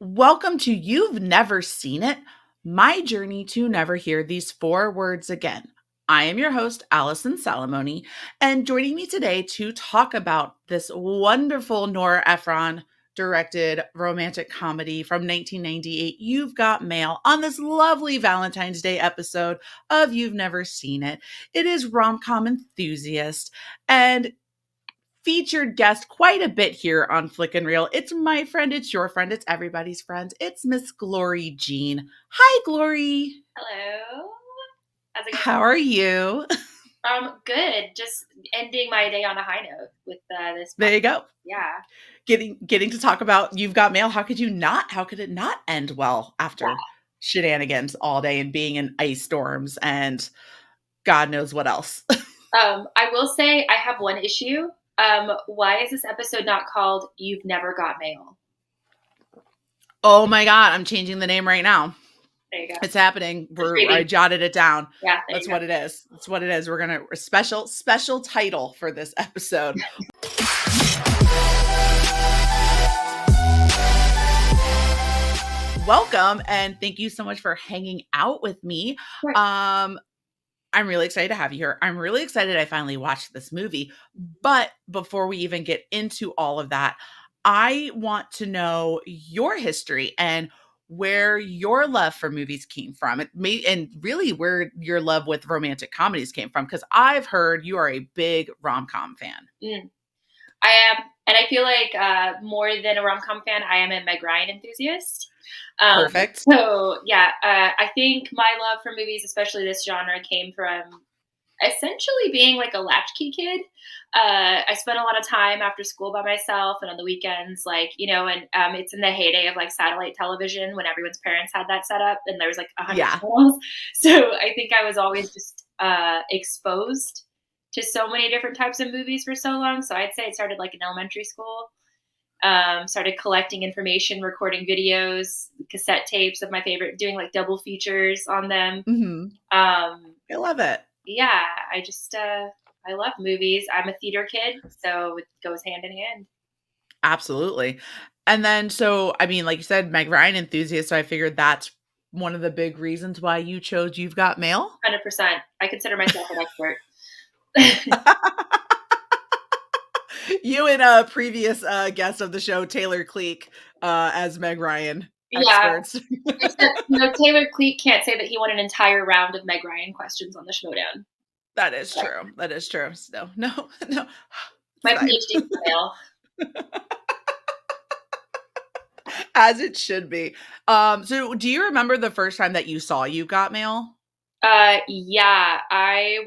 Welcome to You've Never Seen It, my journey to never hear these four words again. I am your host, Allison Salamoni, and joining me today to talk about this wonderful Nora Ephron directed romantic comedy from 1998, You've Got Mail, on this lovely Valentine's Day episode of You've Never Seen It. It is romcom enthusiast and featured guest quite a bit here on Flick and Reel. It's my friend, it's your friend, it's everybody's friend. It's Miss Glory Jean. Hi, Glory. Hello. How's it going? How are you? Good. Just ending my day on a high note with this. There you go. Yeah. Getting to talk about You've Got Mail. How could it not end well after shenanigans all day and being in ice storms and God knows what else? I will say I have one issue. Why is this episode not called You've Never Got Mail? Oh my God, I'm changing the name right now. There you go. It's happening. I jotted it down. Yeah, that's what it is. That's what it is. We're gonna a special title for this episode. Welcome and thank you so much for hanging out with me. Right. I'm really excited to have you here. I'm really excited I finally watched this movie. But before we even get into all of that, I want to know your history and where your love for movies came from. And really where your love with romantic comedies came from, because I've heard you are a big rom-com fan. I am, and I feel like more than a rom-com fan, I am a megryan enthusiast. Perfect. So yeah, I think my love for movies, especially this genre, came from essentially being like a latchkey kid. I spent a lot of time after school by myself and on the weekends, and it's in the heyday of like satellite television when everyone's parents had that set up and there was like 100 channels. So I think I was always just exposed to so many different types of movies for so long. So I'd say it started like in elementary school. Started collecting information, recording videos, cassette tapes of my favorite, doing like double features on them. Mm-hmm. I love it. Yeah, I love movies. I'm a theater kid, so it goes hand in hand. Absolutely. And then, so, I mean, like you said, megryan enthusiast, so I figured that's one of the big reasons why you chose You've Got Mail? 100%. I consider myself an expert. You and a previous guest of the show, Taylor Cleek, as megryan experts. Except, Taylor Cleek can't say that he won an entire round of megryan questions on the Schmodown. That is true. That is true. So, no. My PhD fail. As it should be. So do you remember the first time that you saw You Got Mail? Yeah, I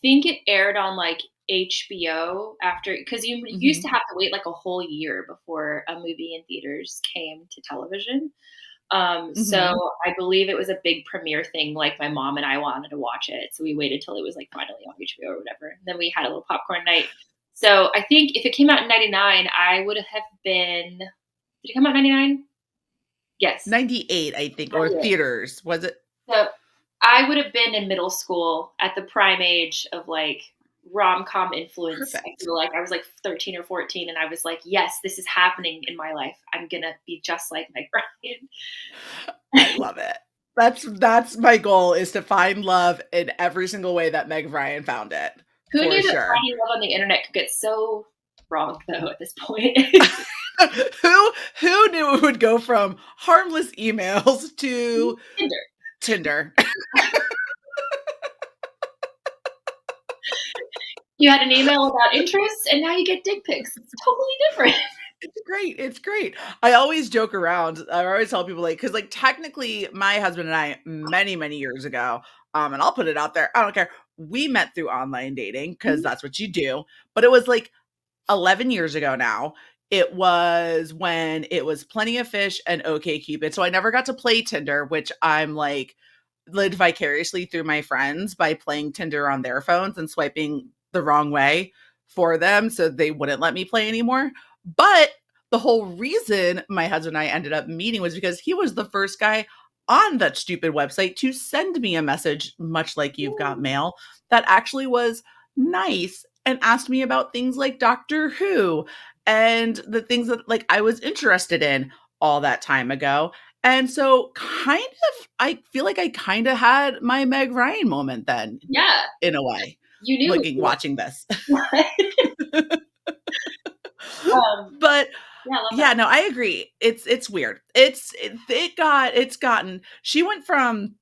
think it aired on like HBO after, because you used to have to wait like a whole year before a movie in theaters came to television. So I believe it was a big premiere thing. Like my mom and I wanted to watch it, so we waited till it was like finally on HBO or whatever. And then we had a little popcorn night. So I think if it came out in '99, I would have been. Did it come out in '99? Yes, 98, I think, or theaters. Was it? So I would have been in middle school at the prime age of like rom-com influence. Perfect. I feel like I was like 13 or 14 and I was like, yes, this is happening in my life. I'm gonna be just like Meg Ryan. I love it. That's my goal, is to find love in every single way that Meg Ryan found it. Who knew that finding love on the internet could get so wrong though at this point? Who knew it would go from harmless emails to Tinder? You had an email about interests, and now you get dick pics. It's totally different. It's great. I always joke around. I always tell people, like, because like technically my husband and I many years ago, and I'll put it out there, I don't care, we met through online dating because that's what you do. But it was like 11 years ago now. It was when it was Plenty of Fish and OkCupid. So I never got to play Tinder, which I'm like lived vicariously through my friends by playing Tinder on their phones and swiping the wrong way for them so they wouldn't let me play anymore. But the whole reason my husband and I ended up meeting was because he was the first guy on that stupid website to send me a message, much like You've Got Mail, that actually was nice and asked me about things like Doctor Who and the things that like I was interested in. all that time ago. And so I feel like I kind of had my Meg Ryan moment then Yeah, in a way, you knew looking you watching this. were. But Yeah, I love that. yeah, no, I agree. It's weird. It's gotten she went from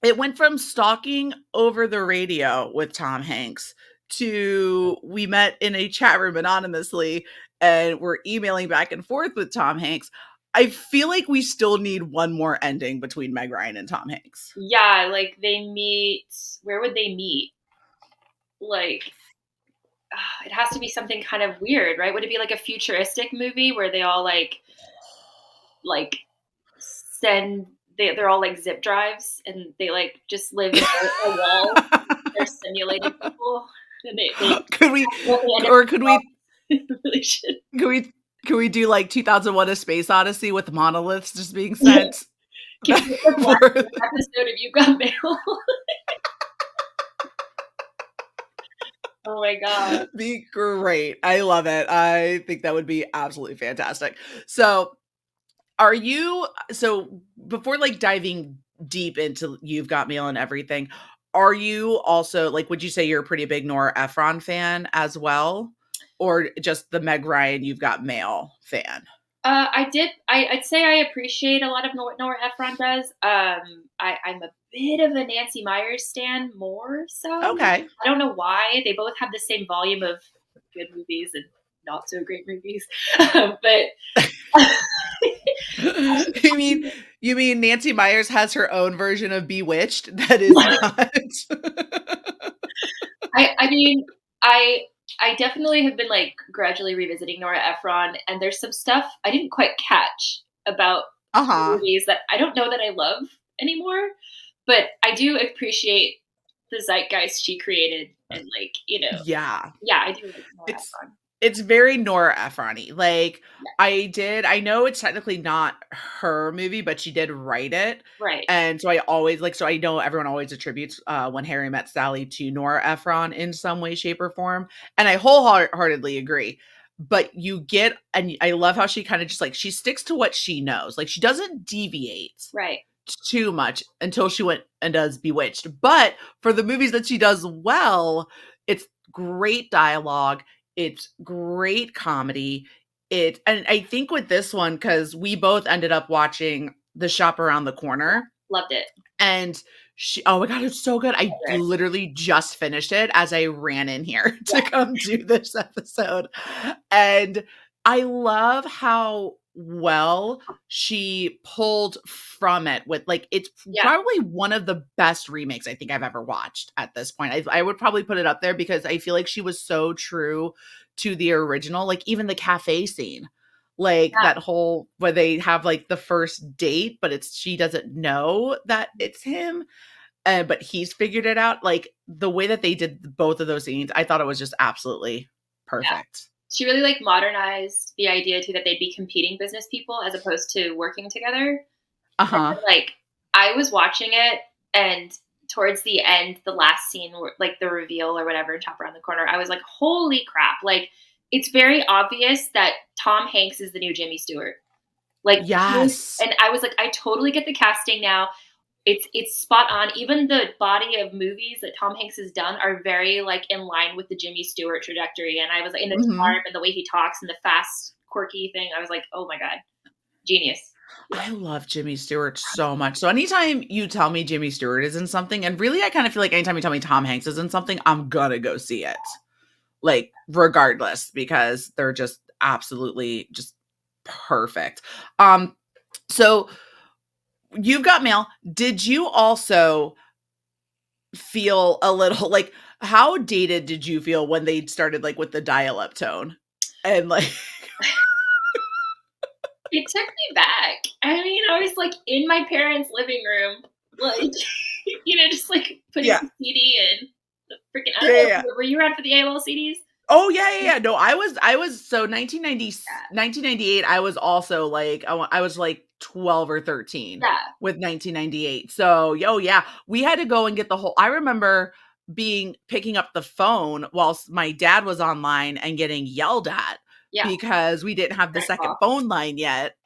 it went from stalking over the radio with Tom Hanks to we met in a chat room anonymously and we're emailing back and forth with Tom Hanks. I feel like we still need one more ending between Meg Ryan and Tom Hanks. Yeah, like they meet. Where would they meet? Like, it has to be something kind of weird, right? Would it be like a futuristic movie where they all like send they're all like zip drives and they like just live in a wall? They're simulated people, and they could we accidentally end up or could we in a relation. could we could we do like 2001 A Space Odyssey with monoliths just being sent Can back you the and black forth? episode of You Got Mail? Oh my god. Be great. I love it. I think that would be absolutely fantastic. So, are you so before like diving deep into You've Got Mail and everything, are you also like would you say you're a pretty big Nora Ephron fan as well? Or just the Meg Ryan You've Got Mail fan? I did. I'd say I appreciate a lot of what Nora Ephron does. I'm a bit of a Nancy Meyers stan, more so. Okay. I don't know why. They both have the same volume of good movies and not so great movies, but you mean you mean Nancy Meyers has her own version of Bewitched that is not I mean, I I definitely have been like gradually revisiting Nora Ephron, and there's some stuff I didn't quite catch about Uh-huh. movies that I don't know that I love anymore, but I do appreciate the zeitgeist she created, and like Yeah. yeah, I do like Nora It's Ephron. it's very Nora Ephron-y. Like, Yeah, I know it's technically not her movie, but she did write it, right, and so I always like, so I know everyone always attributes, When Harry Met Sally to Nora Ephron in some way, shape, or form, and I wholeheartedly agree, but you get and I love how she kinda just, like, she sticks to what she knows, like, she doesn't deviate right, too much until she went and does Bewitched. But for the movies that she does well, it's great dialogue, it's great comedy. It and I think with this one, because we both ended up watching The Shop Around the Corner, loved it. and she oh my god, it's so good. I Favorite. literally just finished it as I ran in here to Yeah, come do this episode. And I love how well she pulled from it with like it's yeah, probably one of the best remakes I think I've ever watched at this point. I would probably put it up there because I feel like she was so true to the original, like even the cafe scene. Like yeah. that whole where they have like the first date, but it's she doesn't know that it's him, but he's figured it out. Like the way that they did both of those scenes, I thought it was just absolutely Yeah. perfect. She really like modernized the idea too that they'd be competing business people as opposed to working together. And Uh-huh. then, like, I was watching it, and towards the end, the last scene, like the reveal or whatever, Chop Around the Corner, I was like, holy crap. Like, it's very obvious that Tom Hanks is the new Jimmy Stewart. Like, Yes. and I was like, I totally get the casting now. It's spot on. Even the body of movies that Tom Hanks has done are very like in line with the Jimmy Stewart trajectory. And I was like, in the charm Mhm. and the way he talks and the fast, quirky thing, I was like, oh my god, genius. Yeah, I love Jimmy Stewart so much. So anytime you tell me Jimmy Stewart is in something, and really I kind of feel like anytime you tell me Tom Hanks is in something, I'm gonna go see it. Like regardless, because they're just absolutely just perfect. So You've Got Mail. Did you also feel a little like how dated did you feel when they started like with the dial-up tone? And like it took me back. I mean, I was like in my parents' living room, like just like putting yeah. the CD in the freaking. I Yeah, don't yeah, know. yeah. Were you around for the AOL CDs? Oh, yeah, yeah, yeah. No, I was so 1998. I was also like I was like 12 or 13 Yeah, with 1998. So, oh yeah, we had to go and get the whole I remember picking up the phone whilst my dad was online and getting yelled at Yeah. because we didn't have the Right second off. phone line yet.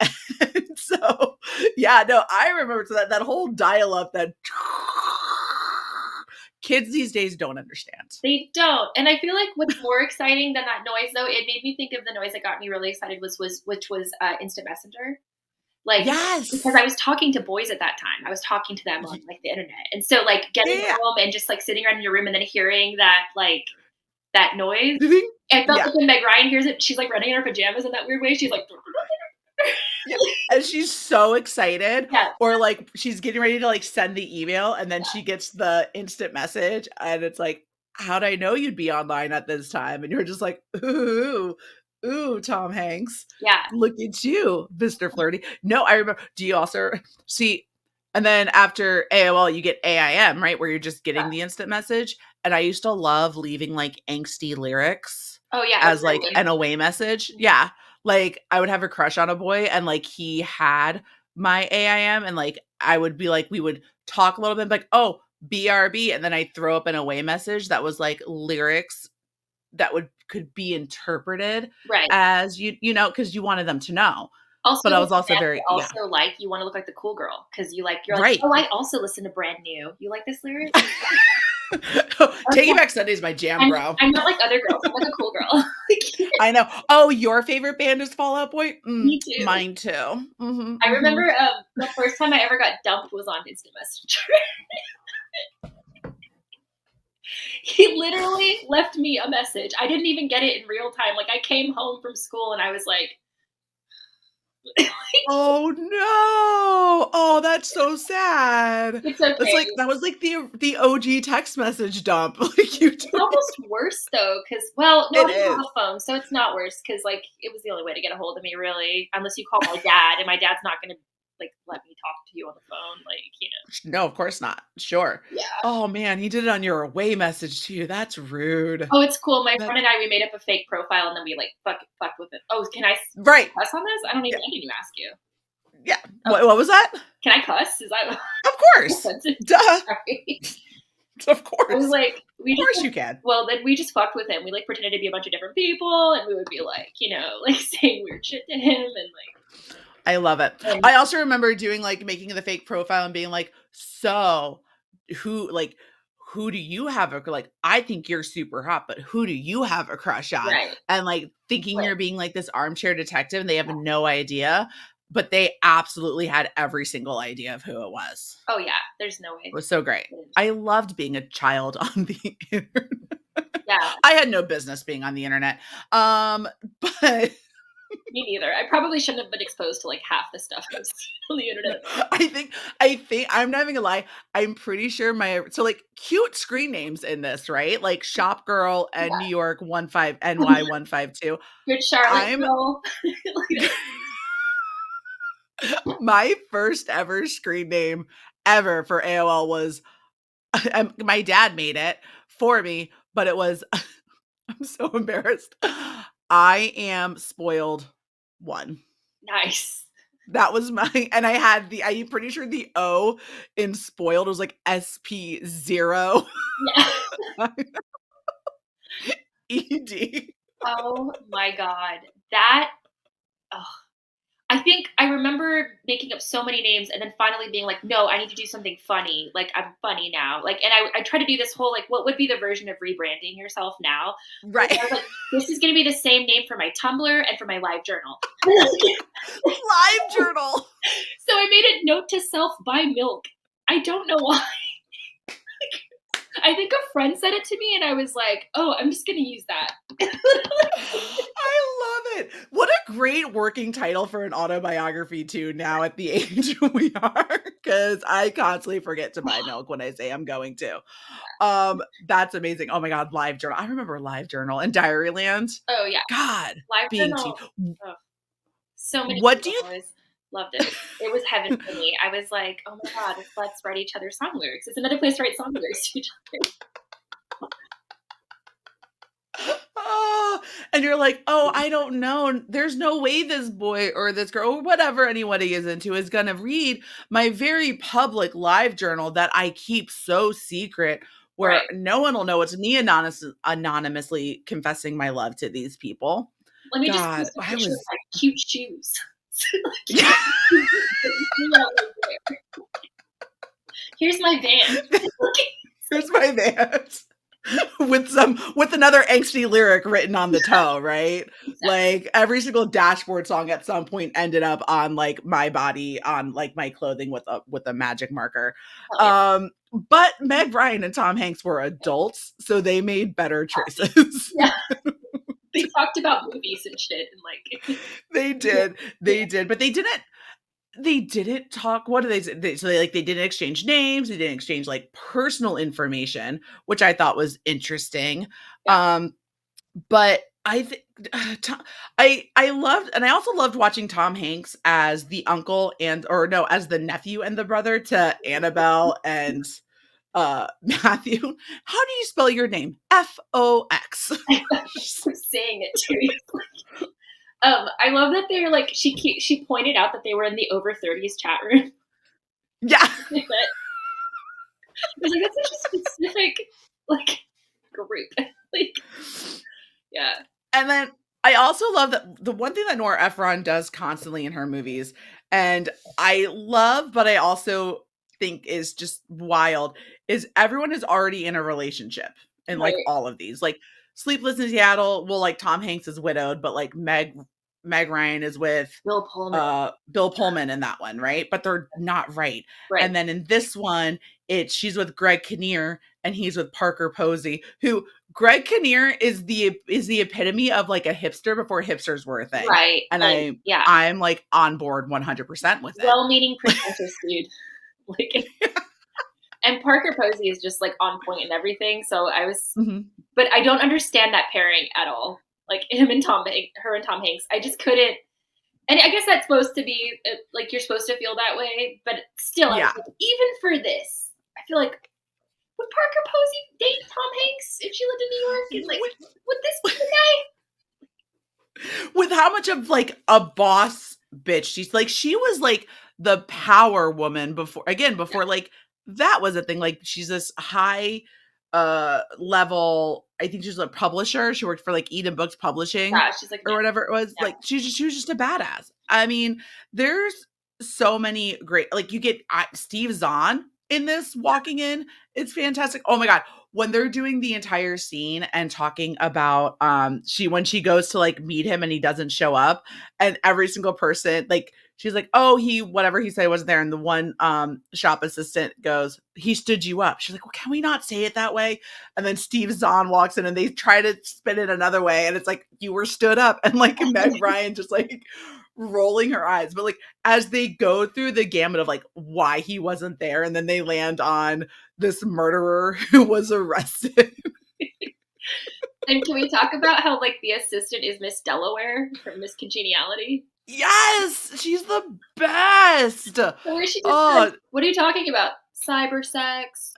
So, yeah, no, I remember that whole dial up that kids these days don't understand. They don't. And I feel like what's more exciting than that noise, though, it made me think of the noise that got me really excited which was Instant Messenger. Like, because Yes. I was talking to boys at that time. I was talking to them on Y- like the internet. And so like getting Yeah. home and just like sitting around in your room and then hearing that like that noise. Ding. I felt Yeah. like when Meg Ryan hears it, she's like running in her pajamas in that weird way. She's like, Yeah. And she's so excited, yeah, or like she's getting ready to like send the email, and then she gets the instant message, and it's like, how'd I know you'd be online at this time? And you're just like, ooh, ooh, Tom Hanks, yeah, look at you, Mr. Flirty. No, I remember. Do you also see? And then after AOL, you get AIM, right? Where you're just getting the instant message. And I used to love leaving like angsty lyrics oh yeah, as as like Rowan. an away message. Yeah. Like I would have a crush on a boy and like he had my AIM and like I would be like, we would talk a little bit like, oh, BRB. And then I'd throw up an away message that was like lyrics that could be interpreted Right. as because you wanted them to know. Also, But I with was the also band very, you yeah, also like, you wanna look like the cool girl because you're like, right. "Oh, I also listen to Brand New. You like this lyric?" Taking Okay. Back Sunday is my jam, bro. I'm not like other girls. I'm like a cool girl. Like, I know. Oh, your favorite band is Fall Out Boy? me too. Mine too. Hmm, I hmm. remember, the first time I ever got dumped was on Instant Messenger. He literally left me a message. I didn't even get it in real time. Like, I came home from school and I was like, Oh no! Oh, that's so sad. "It's That's okay." like that was like the OG text message dump. Like you It's don't even, almost worse though, because well, no, I it didn't have is. a phone, so it's not worse because like it was the only way to get a hold of me, really, unless you call my dad, and my dad's not gonna like let me talk to you on the phone, like No, of course not. Sure. Yeah. Oh man, he did it on your away message too. That's rude. Oh, it's cool. My That friend and I, we made up a fake profile, and then we like fucked with it. Oh, can I right. cuss on this? Yeah. I didn't even ask you. Yeah. Oh, What was that? can I cuss? Is that Of course. offensive? Duh. Sorry. Of I was course. like, Of course you can. well, then we just fucked with him. We like pretended to be a bunch of different people, and we would be like, like saying weird shit to him, and I love it. and I also remember doing like making the fake profile and being like, so who do you have a like I think you're super hot, but who do you have a crush on? right, And like thinking right. you're being like this armchair detective and they have no idea, but they absolutely had every single idea of who it was. Oh yeah, there's no It way. was so great. I loved being a child on the internet. Yeah, I had no business being on the internet. But me neither. I probably shouldn't have been exposed to like half the stuff I've seen on the no, internet. I think I'm not even gonna lie. I'm pretty sure like cute screen names in this, right? Like Shop Girl and New Yeah, York 15 NY 152. good Charlotte I'm girl. Like, my first ever screen name ever for AOL was my dad made it for me, but it was I'm so embarrassed. I am spoiled one. nice. That was my and I had I'm pretty sure the O in spoiled was like SP0 Yeah. ED. Oh my god, that. Oh, I think I remember making up so many names and then finally being like, "No, I need to do something funny. Like, I'm funny now." Like, and I try to do this whole, like, what would be the version of rebranding yourself now? So Right. I was like, "This is gonna be the same name for my Tumblr and for my live journal." Live journal. So I made a note to self, "Buy milk." I don't know why. I think a friend said it to me and I was like, "Oh, I'm just gonna use that." I love it. What a great working title for an autobiography too now at the age we are, because I constantly forget to buy milk when I say I'm going to. That's amazing. Oh my god, live journal. I remember live journal and Diaryland. Oh, yeah. God, Live being journal. cheap. Oh, so many What do people you always loved it. It was heaven for me. I was like, "Oh my god, let's write each other's song lyrics." It's another place to write song lyrics to each other. oh, and you're like, oh, I don't know. There's no way this boy or this girl or whatever anybody is into is going to read my very public live journal that I keep so secret where Right. no one will know it's me anonymously confessing my love to these people. Let me just God, post a I picture of was my cute shoes. Like, yeah. here's my van. Here's my vans with another angsty lyric written on the toe, right? Exactly. Like every single dashboard song at some point ended up on like my body on like my clothing with a magic marker. Oh yeah. But Meg Ryan and Tom Hanks were adults, so they made better Happy. choices. Yeah. They talked about movies and shit and like They did. They did, but they didn't talk. What do they say? So they didn't exchange names, they didn't exchange like personal information, which I thought was interesting. yeah. um but I think I loved, and I also loved watching Tom Hanks as the uncle and or no, as the nephew and the brother to Annabelle and Matthew. How do you spell your name? Fox. I'm saying it too. I love that they're like she pointed out that they were in the over 30s chat room. Yeah. I was like, that's such a specific like group. Like, yeah. And then I also love that the one thing that Nora Ephron does constantly in her movies, and I love, but I also think is just wild, is everyone is already in a relationship in like Right. all of these. Like Sleepless in Seattle, well, like Tom Hanks is widowed, but like Meg Ryan is with Bill Pullman. Bill Pullman in that one, right? But they're not right. Right. And then in this one, she's with Greg Kinnear and he's with Parker Posey, who Greg Kinnear is the epitome of like a hipster before hipsters were a thing. Right. And Like, yeah. I'm like on board 100% with it. Well-meaning pretentious dude. Like, and Parker Posey is just like on point and everything. So Mhm. but I don't understand that pairing at all. Like him and her and Tom Hanks. I just couldn't. And I guess that's supposed to be like you're supposed to feel that way, but still, I was Yeah. like, even for this, I feel like would Parker Posey date Tom Hanks if she lived in New York? And like, With, would this be the guy? with how much of like a boss bitch she was like the power woman before like that was a thing. Like she's this high level, I think she's a publisher, she worked for like Eden Books Publishing Yeah, she's like, or whatever it was. yeah, Like she was just a badass. I mean, there's so many great, like you get Steve Zahn in this walking in, it's fantastic. Oh my god, when they're doing the entire scene and talking about when she goes to like meet him and he doesn't show up, and every single person, like she's like, oh, he whatever he said wasn't there, and the one shop assistant goes, he stood you up. She's like, well, can we not say it that way? And then Steve Zahn walks in and they try to spin it another way, and it's like, you were stood up. And like Meg Ryan just like rolling her eyes. But like as they go through the gamut of like why he wasn't there, and then they land on this murderer who was arrested. And can we talk about how like the assistant is Miss Delaware from Miss Congeniality? Yes, she's the best. So where she just Oh, said, "What are you talking about? Cyber sex."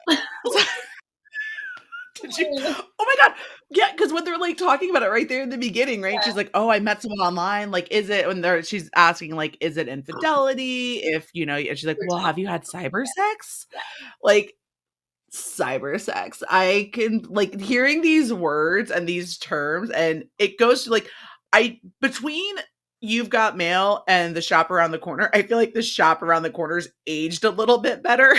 did you? Oh my god, yeah, because when they're like talking about it right there in the beginning, right? She's like, "Oh, I met someone online. Like, is it?" When they're she's asking, like, "Is it infidelity?" If you know, and she's like, We're "Well, have you talking. had cyber sex?" Yeah. Like cyber sex. I can like hearing these words and these terms, and it goes to like I between You've Got Mail and The Shop Around the Corner, I feel like The Shop Around the Corner's aged a little bit better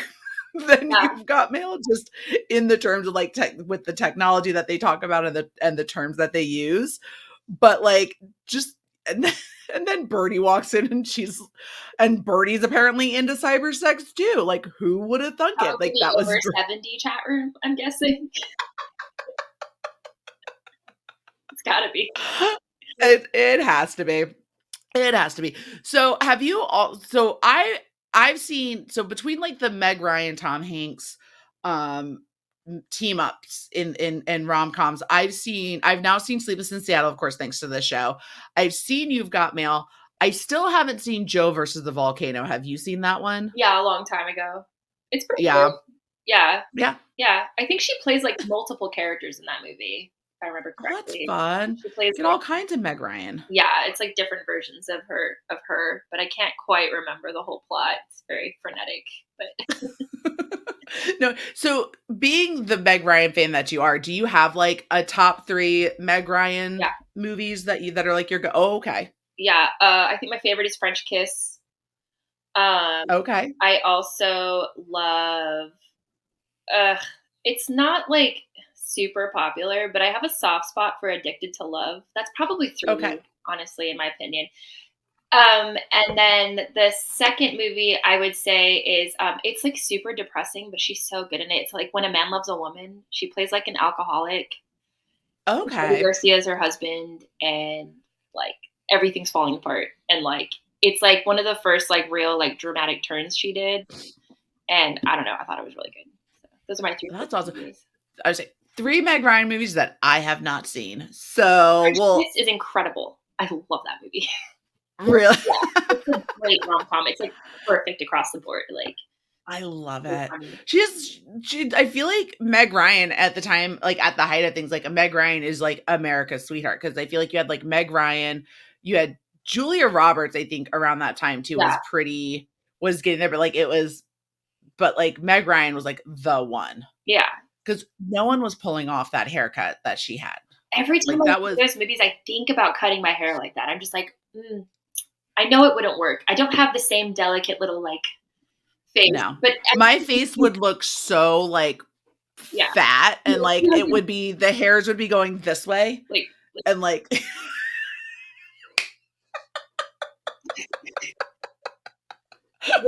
than Yeah. You've Got Mail, just in the terms of like with the technology that they talk about and the terms that they use. But like just and then, and then Birdie walks in and Birdie's apparently into cyber sex too. Like who would have thunk it? Probably Like the that was over 70 chat room, I'm guessing. It's gotta be. it has to be. It has to be. So have you all so I've seen, so between like the Meg Ryan, Tom Hanks um team ups in rom-coms, I've now seen Sleepless in Seattle, of course, thanks to this show. I've seen You've Got Mail. I still haven't seen Joe versus the Volcano. Have you seen that one? Yeah, a long time ago. It's pretty Yeah. good. Yeah. Yeah. Yeah. I think she plays like multiple characters in that movie, if I remember Oh, that's correctly. fun. She plays Get like all kinds of Meg Ryan. yeah, it's like different versions of her, but I can't quite remember the whole plot. It's very frenetic, but No, so being the Meg Ryan fan that you are, do you have like a top 3 Meg Ryan Yeah, movies that are like your oh, okay. yeah. I think my favorite is French Kiss. Okay. I also love. Ugh, it's not like super popular, but I have a soft spot for Addicted to Love. That's probably Okay. 3, honestly, in my opinion. And then the second movie I would say is it's like super depressing, but she's so good in it. It's like When a Man Loves a Woman. She plays like an alcoholic. Jerry Okay. Garcia is her husband, and like everything's falling apart. And like it's like one of the first like real like dramatic turns she did. And I don't know, I thought it was really good. So those are my 3 That's favorite awesome. movies. I would say 3 Meg Ryan movies that I have not seen. So, French Kiss well, is incredible. I love that movie. really, Yeah, it's a great rom-com. It's like perfect across the board. Like I love so it. funny. I feel like Meg Ryan at the time, like at the height of things, like a Meg Ryan is like America's sweetheart because I feel like you had like Meg Ryan, you had Julia Roberts, I think around that time too Yeah, was getting there, but like it was, but like Meg Ryan was like the one yeah. because no one was pulling off that haircut that she had. Every time Like I that see was, those movies, I think about cutting my hair like that. I'm just like, I know it wouldn't work. I don't have the same delicate little like face, no, but my face would look so like yeah, fat and like it would be, the hairs would be going this way like and like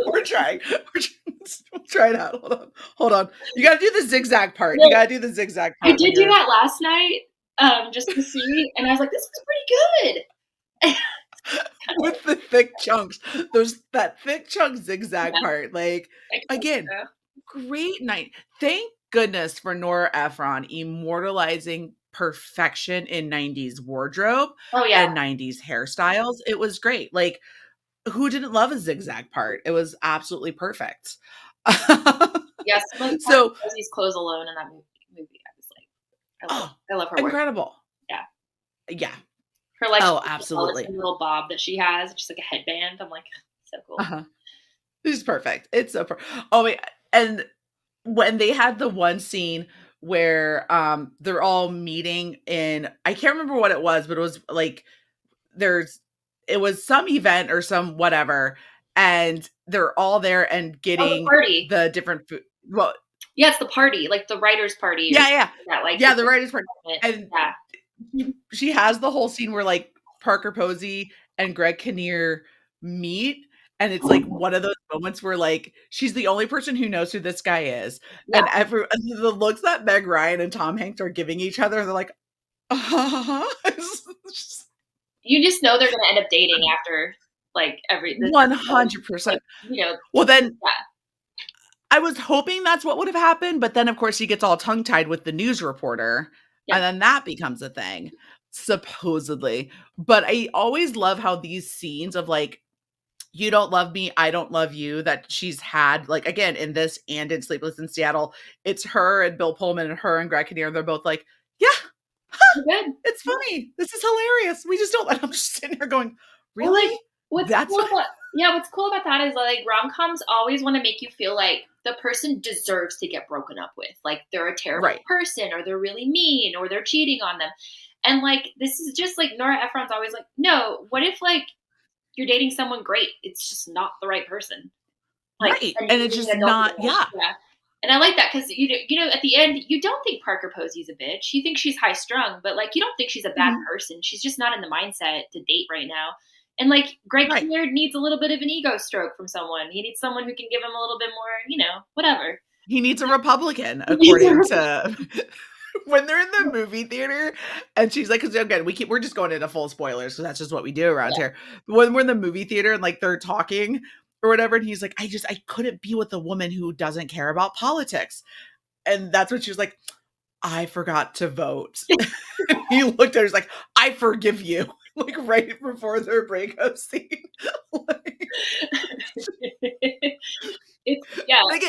we're trying. We'll try it out. Hold on. Hold on. You got to do the zigzag part. You no, got to do the zigzag I part when did do you're that last night, just to see, and I was like, this is pretty good. Kind of, with the thick chunks. That thick chunk zigzag yeah, part. Like I guess again, so. great night. Thank goodness for Nora Ephron immortalizing perfection in 90s wardrobe Oh yeah, and 90s hairstyles. It was great. Like who didn't love a zigzag part? It was absolutely perfect. yeah. Some of So, Rosie's clothes alone in that movie, I was like, oh, I love her work. incredible. Yeah, Yeah. her like Oh, absolutely. little bob that she has, just like a headband. I'm like, so cool. Uh-huh. It's perfect. It's so oh wait, and when they had the one scene where they're all meeting in, I can't remember what it was, but it was like there's it was some event or some whatever, and they're all there and Oh, the getting party. the different food. Well, Yeah, it's the party, like the writers' party or yeah, something yeah. like that. Like, Yeah, the writers part. And yeah, she has the whole scene where like Parker Posey and Greg Kinnear meet, and it's like one of those moments where like she's the only person who knows who this guy is, yeah. and the looks that Meg Ryan and Tom Hanks are giving each other, they're like, it's just You just know they're gonna end up dating after like every this. Like 100%. you know, Well, then yeah, I was hoping that's what would have happened, but then of course he gets all tongue tied with the news reporter, yeah. and then that becomes a thing, supposedly. But I always love how these scenes of like, you don't love me, I don't love you, that she's had, like again, in this and in Sleepless in Seattle, it's her and Bill Pullman and her and Greg Kinnear, and they're both like, yeah, You're good. it's funny. This is hilarious. We just don't, and I'm just sitting here going, Well, like really? what's That's cool about yeah, what's cool about that is like rom-coms always want to make you feel like the person deserves to get broken up with. Like they're a terrible right. person or they're really mean or they're cheating on them. And like this is just like Nora Ephron's always like, no, what if like you're dating someone great? It's just not the right person. Like, Right. and And you're it's dating just an adult not, adult. yeah. Yeah. And I like that because you know, at the end, you don't think Parker Posey's a bitch. You think she's high strung, but like you don't think she's a bad Mhm. person. She's just not in the mindset to date right now. And like Greg Right. Kinnear needs a little bit of an ego stroke from someone. He needs someone who can give him a little bit more, you know, whatever. He needs a Republican, He needs according a- to when they're in the movie theater, and she's like, because again, we're just going into full spoilers because that's just what we do around yeah. here. When we're in the movie theater and like they're talking or whatever, and he's like, I couldn't be with a woman who doesn't care about politics. And that's when she was like, I forgot to vote. He looked at her, he's like, I forgive you. Like right before their breakup scene. Like, It's yeah, like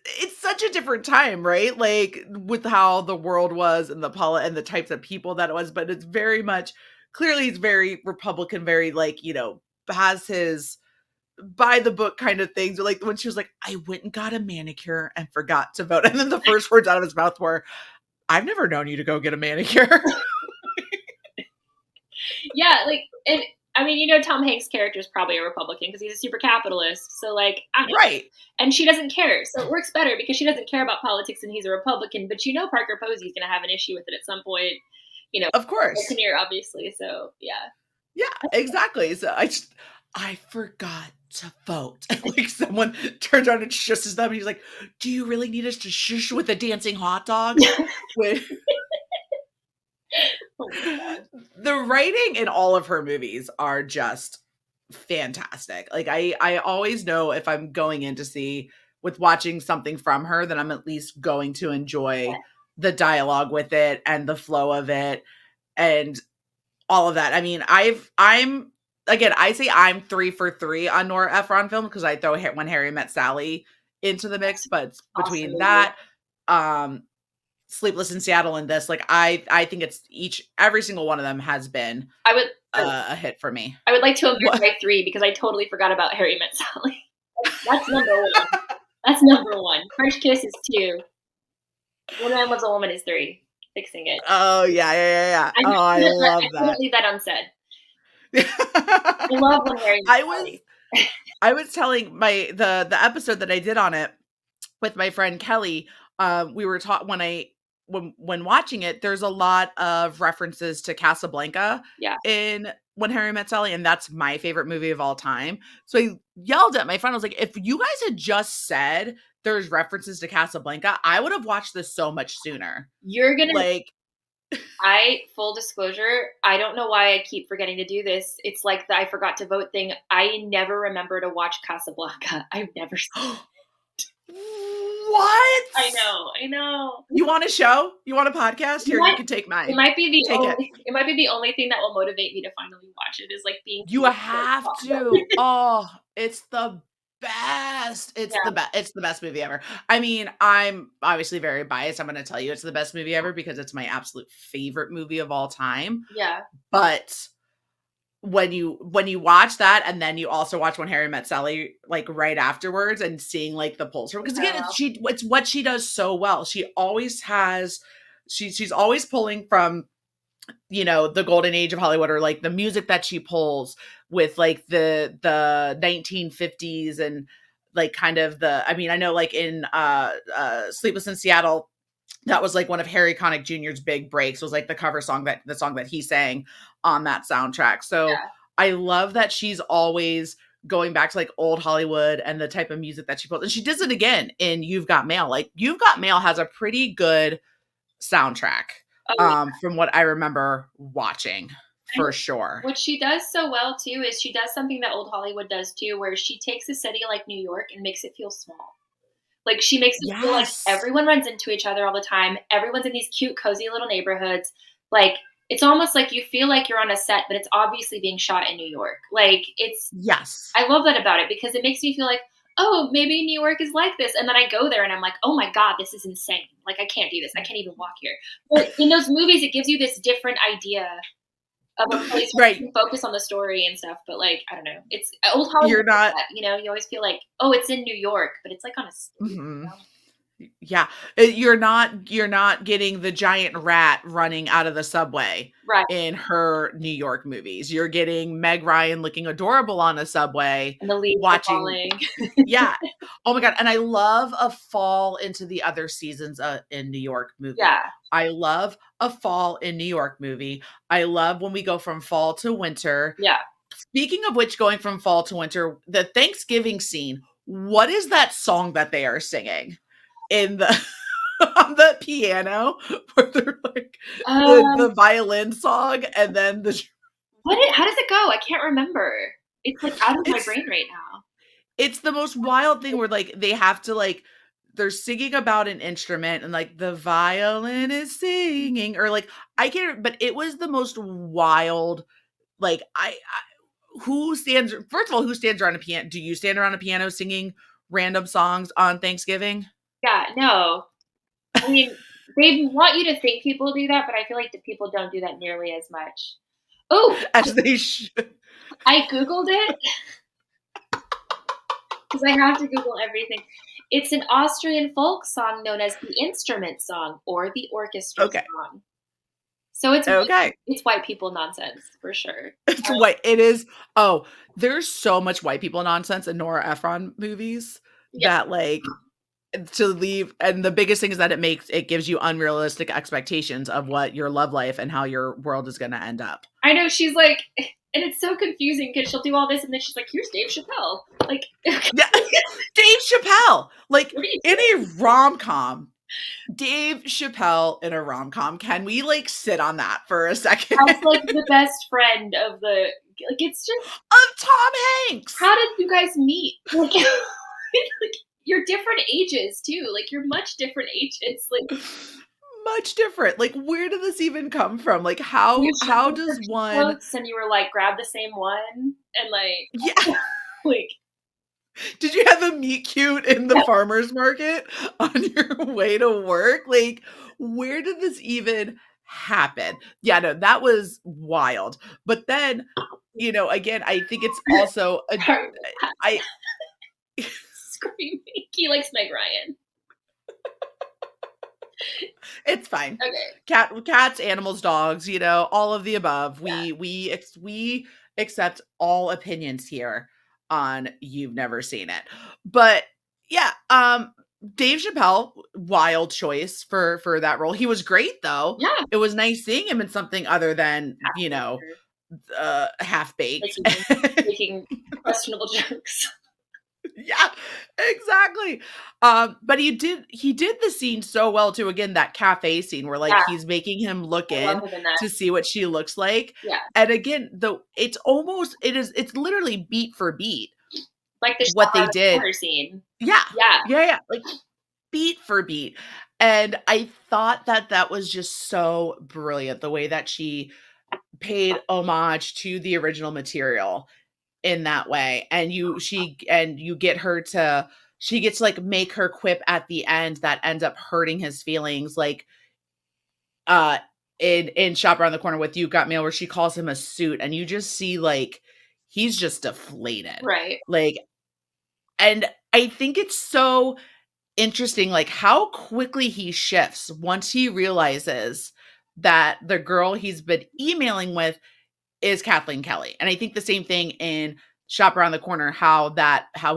it's such a different time, right? Like with how the world was and and the types of people that it was, but it's very much clearly it's very Republican, very like, has his by the book kind of things. Like when she was like, I went and got a manicure and forgot to vote. And then the first words out of his mouth were, I've never known you to go get a manicure. Yeah, like, and I mean, Tom Hanks' character is probably a Republican because he's a super capitalist. So, like, I don't know. Right. And she doesn't care. So it works better because she doesn't care about politics and he's a Republican. But Parker Posey's going to have an issue with it at some point. Of course. Buccaneer, obviously. So, yeah. Yeah, exactly. So I forgot to vote. And like someone turns around and shushes them. And he's like, do you really need us to shush with a dancing hot dog? With Oh my God. the writing in all of her movies are just fantastic. Like I always know if I'm going in to see with watching something from her, that I'm at least going to enjoy the dialogue with it and the flow of it and all of that. I mean, I say I'm 3 for 3 on Nora Ephron film because I throw When Harry Met Sally into the mix, but Awesome between movie. that, Sleepless in Seattle and this, like I think it's every single one of them has been a hit for me. I would like to amend my 3 because I totally forgot about Harry Met Sally. That's number 1. That's number 1. French Kiss is 2. When Man Loves a Woman is 3. Fixing it. Oh yeah. I love that. I couldn't leave that unsaid. I love When Harry Met Sally. I was telling the episode that I did on it with my friend Kelly. We were taught when watching it, there's a lot of references to Casablanca in When Harry Met Sally, and that's my favorite movie of all time. So I yelled at my friend. I was like, if you guys had just said there's references to Casablanca, I would have watched this so much sooner. You're gonna full disclosure, I don't know why I keep forgetting to do this. It's like the I forgot to vote thing. I never remember to watch Casablanca. I've never seen What? I know. You want a show? You want a podcast? Here, you can take mine. It might be the only thing that will motivate me to finally watch it is like being. You have to. Oh, it's the best. It's the best movie ever. I mean, I'm obviously very biased. I'm going to tell you it's the best movie ever because it's my absolute favorite movie of all time. Yeah. But when you watch that and then you also watch When Harry Met Sally like right afterwards and seeing like the pulse because again it's what she does so well. She always has she's always pulling from the golden age of Hollywood or like the music that she pulls with like the 1950s and like kind of I know like in Sleepless in Seattle, that was like one of Harry Connick Jr.'s big breaks, was like the song that he sang on that soundtrack. So I love that she's always going back to like old Hollywood and the type of music that she pulls. And she does it again in You've Got Mail. Like You've Got Mail has a pretty good soundtrack from what I remember watching for sure. What she does so well too is she does something that old Hollywood does too, where she takes a city like New York and makes it feel small. Like she makes it feel like everyone runs into each other all the time. Everyone's in these cute, cozy little neighborhoods. Like it's almost like you feel like you're on a set, but it's obviously being shot in New York. Like I love that about it because it makes me feel like, oh, maybe New York is like this. And then I go there and I'm like, oh my God, this is insane. Like I can't do this. I can't even walk here. But in those movies, it gives you this different idea of a place where you can focus on the story and stuff. But like, I don't know. It's old Hollywood. You're not, you always feel like, oh, it's in New York, but it's like on a street. Yeah. You're not getting the giant rat running out of the subway in her New York movies. You're getting Meg Ryan looking adorable on a subway and the leaves watching. Yeah. Oh my God. And I love a fall into the other seasons in New York movie. Yeah. I love a fall in New York movie. I love when we go from fall to winter. Yeah. Speaking of which, going from fall to winter, the Thanksgiving scene, what is that song that they are singing? In the on the piano where they're like the violin song and then how does it go? I can't remember. It's like out of my brain right now. It's the most wild thing where like they have to like they're singing about an instrument and like the violin is singing or like I can't, but it was the most wild. Like who stands around a piano? Do you stand around a piano singing random songs on Thanksgiving? Yeah, no. I mean, they want you to think people do that, but I feel like the people don't do that nearly as much. Oh, as they should. I Googled it. 'cause I have to Google everything. It's an Austrian folk song known as the instrument song or the orchestra Okay. song. So Okay. it's white people nonsense for sure. It's white. It is. Oh, there's so much white people nonsense in Nora Ephron movies Yeah, that like to leave, and the biggest thing is that it gives you unrealistic expectations of what your love life and how your world is gonna end up. I know she's like and it's so confusing because 'cause she'll do all this and then she's like, "Here's Dave Chappelle." Like, Yeah. Dave Chappelle, like, what are you in doing? a rom-com, Dave Chappelle in a rom-com, can we, like, sit on that for a second? As, like, the best friend of the like, it's just Of Tom Hanks! how did you guys meet? Like, like, you're different ages too, like, you're much different ages, like, Much different, like, where did this even come from? Like, you how shopping for does one clothes and you were like, "Grab the same one," and, like Yeah. like, Did you have a meet cute in the farmer's market on your way to work? Like, where did this even happen? Yeah, no, that was wild. But then, again, I think it's also a sorry, I screaming. He likes Meg Ryan. it's fine. Okay. Cats, animals, dogs, all of the above. Yeah. We accept all opinions here on You've Never Seen It. But yeah, Dave Chappelle, wild choice for that role. He was great though. Yeah. It was nice seeing him in something other than, Half-Baked half baked. making questionable jokes. Yeah, exactly. But he did the scene so well too. Again, that cafe scene where like Yeah, he's making him look I love in him in that. to see what she looks like. Yeah. And again, though it's literally beat for beat Like the what shop they around the did. corner scene. Yeah. Yeah. Yeah, yeah. Like beat for beat. And I thought that that was just so brilliant the way that she paid homage to the original material in that way. And you get her to she gets like make her quip at the end that ends up hurting his feelings, like uh in Shop Around the Corner with You Got Mail, where she calls him a suit, and you just see like he's just deflated. Right. Like, and I think it's so interesting, like how quickly he shifts once he realizes that the girl he's been emailing with is Kathleen Kelly. And I think the same thing in Shop Around the Corner, how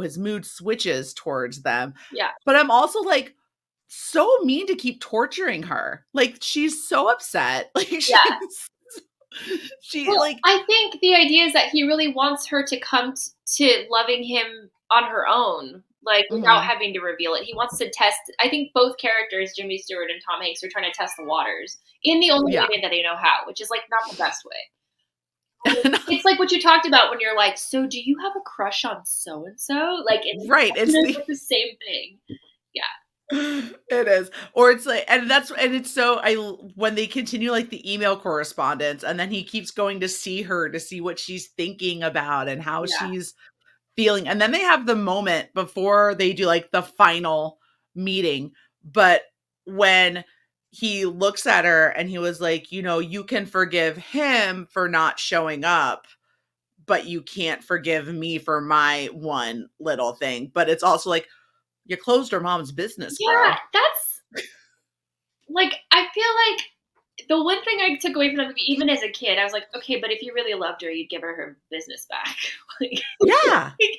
his mood switches towards them. Yeah. But I'm also like so mean to keep torturing her. Like she's so upset. Like Yeah. she Well, like I think the idea is that he really wants her to come to loving him on her own, like, without mhm. having to reveal it. He wants to test I think both characters, Jimmy Stewart and Tom Hanks, are trying to test the waters in the only Yeah. way that they know how, which is, like, not the best way. It's like what you talked about when you're like, "So do you have a crush on so and so?" Like, Right. It's it's the like the same thing. Yeah. it is. Or it's like, and it's so when they continue like the email correspondence, and then he keeps going to see her to see what she's thinking about and how Yeah. she's feeling. And then they have the moment before they do like the final meeting. But when he looks at her and he was like, you can forgive him for not showing up, but you can't forgive me for my one little thing. But it's also like, you closed her mom's business, Yeah, bro. that's like, I feel like the one thing I took away from that movie, even as a kid, I was like, "Okay, but if you really loved her, you'd give her her business back." Like Yeah. like,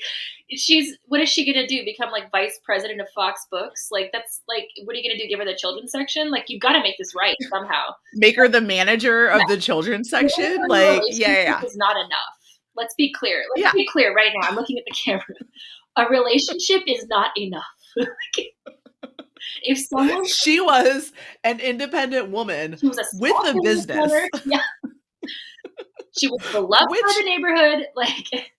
she's what is she gonna do? Become, like, vice president of Fox Books? Like, that's like, what are you gonna do, give her the children's section? Like, you've gotta make this right somehow. Make her the manager Yeah, of the children's giving section. her a Like, yeah, yeah, relationship yeah. is not enough. Let's be clear. Let's Yeah. be clear right now. I'm looking at the camera. A relationship is not enough. Like, if someone She was an independent woman she was a with small a business owner. business, Yeah. She was beloved by the which neighborhood, like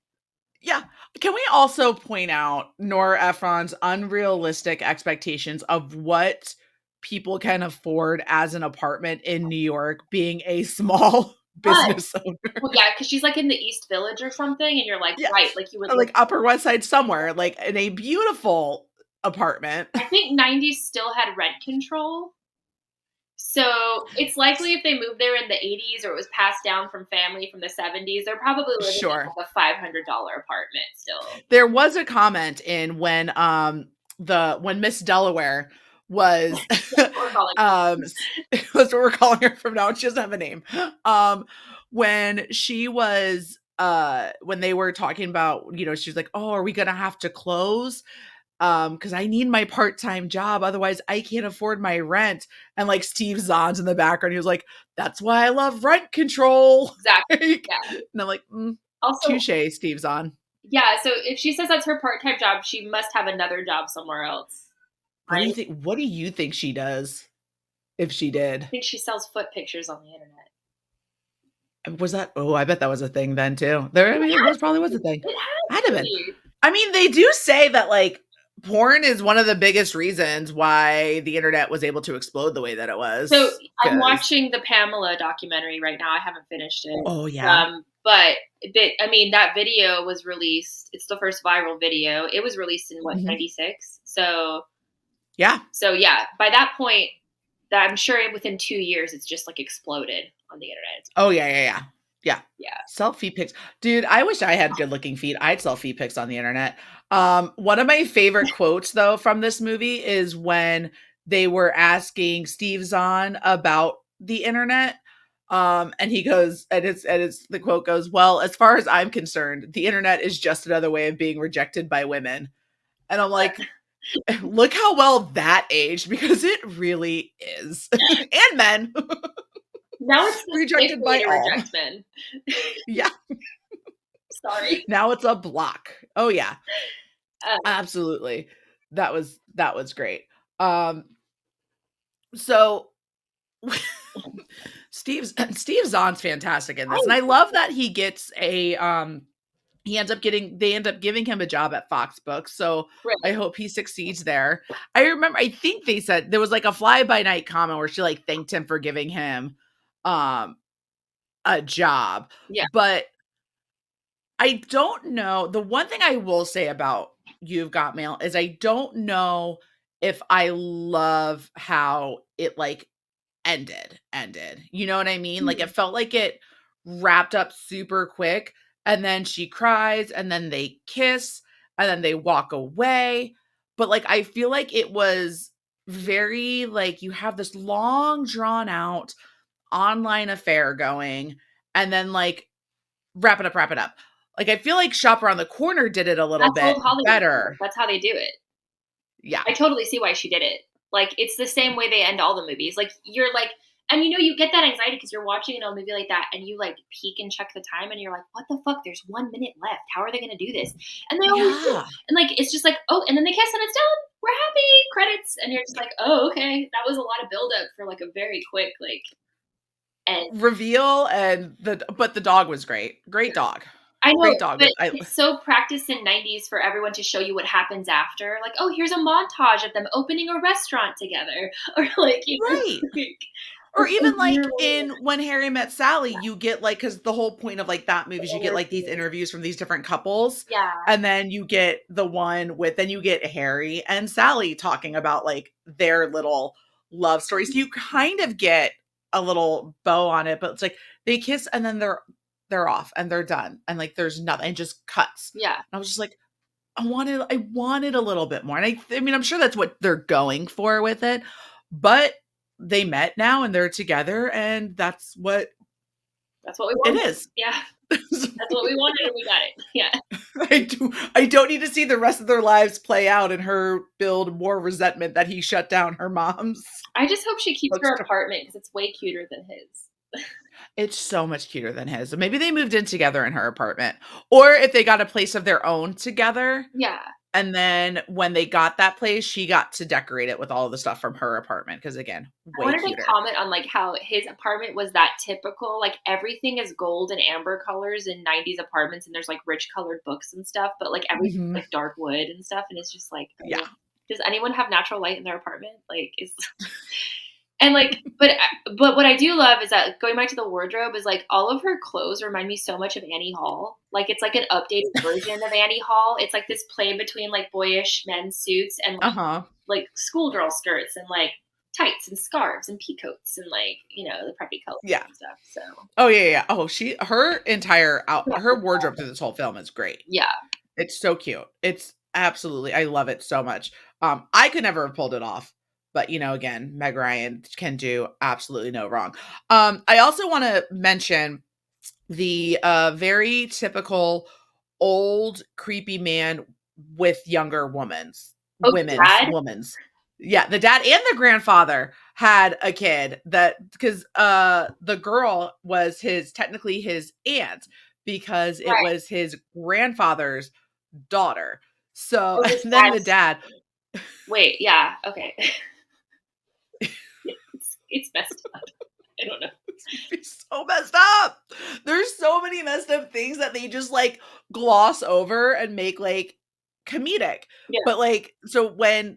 yeah. Can we also point out Nora Ephron's unrealistic expectations of what people can afford as an apartment in New York being a small but business owner? well, yeah, because she's, like, in the East Village or something, and you're like, right, Yes. like, you would Or live like Upper West Side somewhere, like in a beautiful apartment. I think '90s still had rent control, So it's likely if they moved there in the 80s or it was passed down from family from the 70s, they're probably living Sure. in like a $500 apartment still. There was a comment in when Miss Delaware was That's what we're calling it. that's what we're calling her from now on. She doesn't have a name. Um when she was when they were talking about, she was like, "Oh, are we gonna have to close? Because I need my part-time job, otherwise I can't afford my rent." And like Steve Zahn's in the background, he was like, "That's why I love rent control." Exactly. Like, Yeah. and I'm like, Also, touche, Steve Zahn. yeah, so if she says that's her part-time job, she must have another job somewhere else, What do you right? think? What do you think she does if she I did? think she sells foot pictures on the internet. Was that? Oh, I bet that was a thing then too. There, I It mean, it has was probably to was a be. thing. It has I'd to have been. be. I mean, they do say that like porn is one of the biggest reasons why the internet was able to explode the way that it So was. I'm Because watching the Pamela documentary right now. I haven't finished it. oh yeah, But I mean, that video was released. It's the first viral video. It was released in what, hmm 96? So yeah. yeah, by that point, that I'm sure within 2 years it's just like exploded on the internet. It's, Oh yeah, yeah, yeah, yeah. yeah. Sell feet pics, dude. I wish I had good looking feet. I'd sell feet pics on the internet. One of my favorite quotes though from this movie is when they were asking Steve Zahn about the internet. And he goes, and it's the quote goes, "Well, as far as I'm concerned, the internet is just another way of being rejected by women." And I'm like, look how well that aged because it really is, and men Now it's just safe rejected for you by to all. reject men. Yeah. Sorry. Now it's a block. Oh yeah, Um, absolutely. That was great. Um, so Steve Zahn's fantastic in this, and I I love that he gets a they end up giving him a job at Fox Books. So I really, hope he succeeds there. I think they said there was like a fly by night comment where she like thanked him for giving him um a job, yeah. but I don't know. The one thing I will say about You've Got Mail is I don't know if I love how it like ended. You know what I mean? Like it Mhm. felt like it wrapped up super quick and then she cries and then they kiss and then they walk away. But like I feel like it was very like you have this long drawn out online affair going and then like wrap it up. Like, I feel like Shop Around the Corner did it a little That's bit old Hollywood. better. That's how they do it. Yeah. I totally see why she did it. Like, it's the same way they end all the movies. Like, you're like, and you get that anxiety because you're watching an old movie like that, and you like peek and check the time, and you're like, "What the fuck? There's 1 minute left. How are they going to do this?" And they always do. Yeah. And like, it's just like, oh, and then they kiss, and it's done. We're happy. Credits, and you're just like, oh, okay. That was a lot of buildup for like a very quick like end. Reveal and the dog was great. Great dog. I Great know, dog. but I it's so practiced in '90s for everyone to show you what happens after. Like, oh, here's a montage of them opening a restaurant together, or like, right. like Or a even like year in later. When Harry Met Sally, you get like because the whole point of like that movie is you get like these Interviews. interviews from these different couples, Yeah, and then you get the one with then you get Harry and Sally talking about like their little love story. So you kind of get a little bow on it, but it's like they kiss and then they're off and they're done and like there's nothing, it just cuts. yeah. And I was just like, I wanted a little bit more. And I mean, I'm sure that's what they're going for with it, but they met now and they're together and that's what That's what we it wanted. is. Yeah, that's what we wanted, and we got it. Yeah. I don't need to see the rest of their lives play out and her build more resentment that he shut down her mom's I just hope she keeps her bookstore. apartment because it's way cuter than his. It's so much cuter than his. Maybe they moved in together in her apartment. Or if they got a place of their own together. Yeah. And then when they got that place, she got to decorate it with all of the stuff from her apartment. Because again, I way wanted to cuter. comment on like how his apartment was that typical, like everything is gold and amber colors in '90s apartments, and there's like rich colored books and stuff, but like everything's Mhm. like dark wood and stuff, and it's just like, Yeah. does anyone have natural light in their apartment? Like, is and like, but what I do love is that going back to the wardrobe is like all of her clothes remind me so much of Annie Hall. Like it's like an updated version of Annie Hall. It's like this play between like boyish men's suits and Uh-huh. like schoolgirl skirts and like tights and scarves and peacoats and like, the preppy colors Yeah. and stuff. So Oh, yeah, yeah. Oh, her entire yeah, her wardrobe through this whole film is great. yeah. It's so cute. It's absolutely I love it so much. I could never have pulled it off, but, again, Meg Ryan can do absolutely no wrong. I also wanna mention the, very typical old creepy man with younger Oh, dad? woman's. Yeah, the dad and the grandfather had a kid that because the girl was technically his aunt because it Right. was his grandfather's daughter. So Oh, his and then the dad's. dad Wait, yeah, okay. Yeah, it's messed up. I don't know. It's so messed up. There's so many messed up things that they just like gloss over and make like comedic. Yeah, But like so when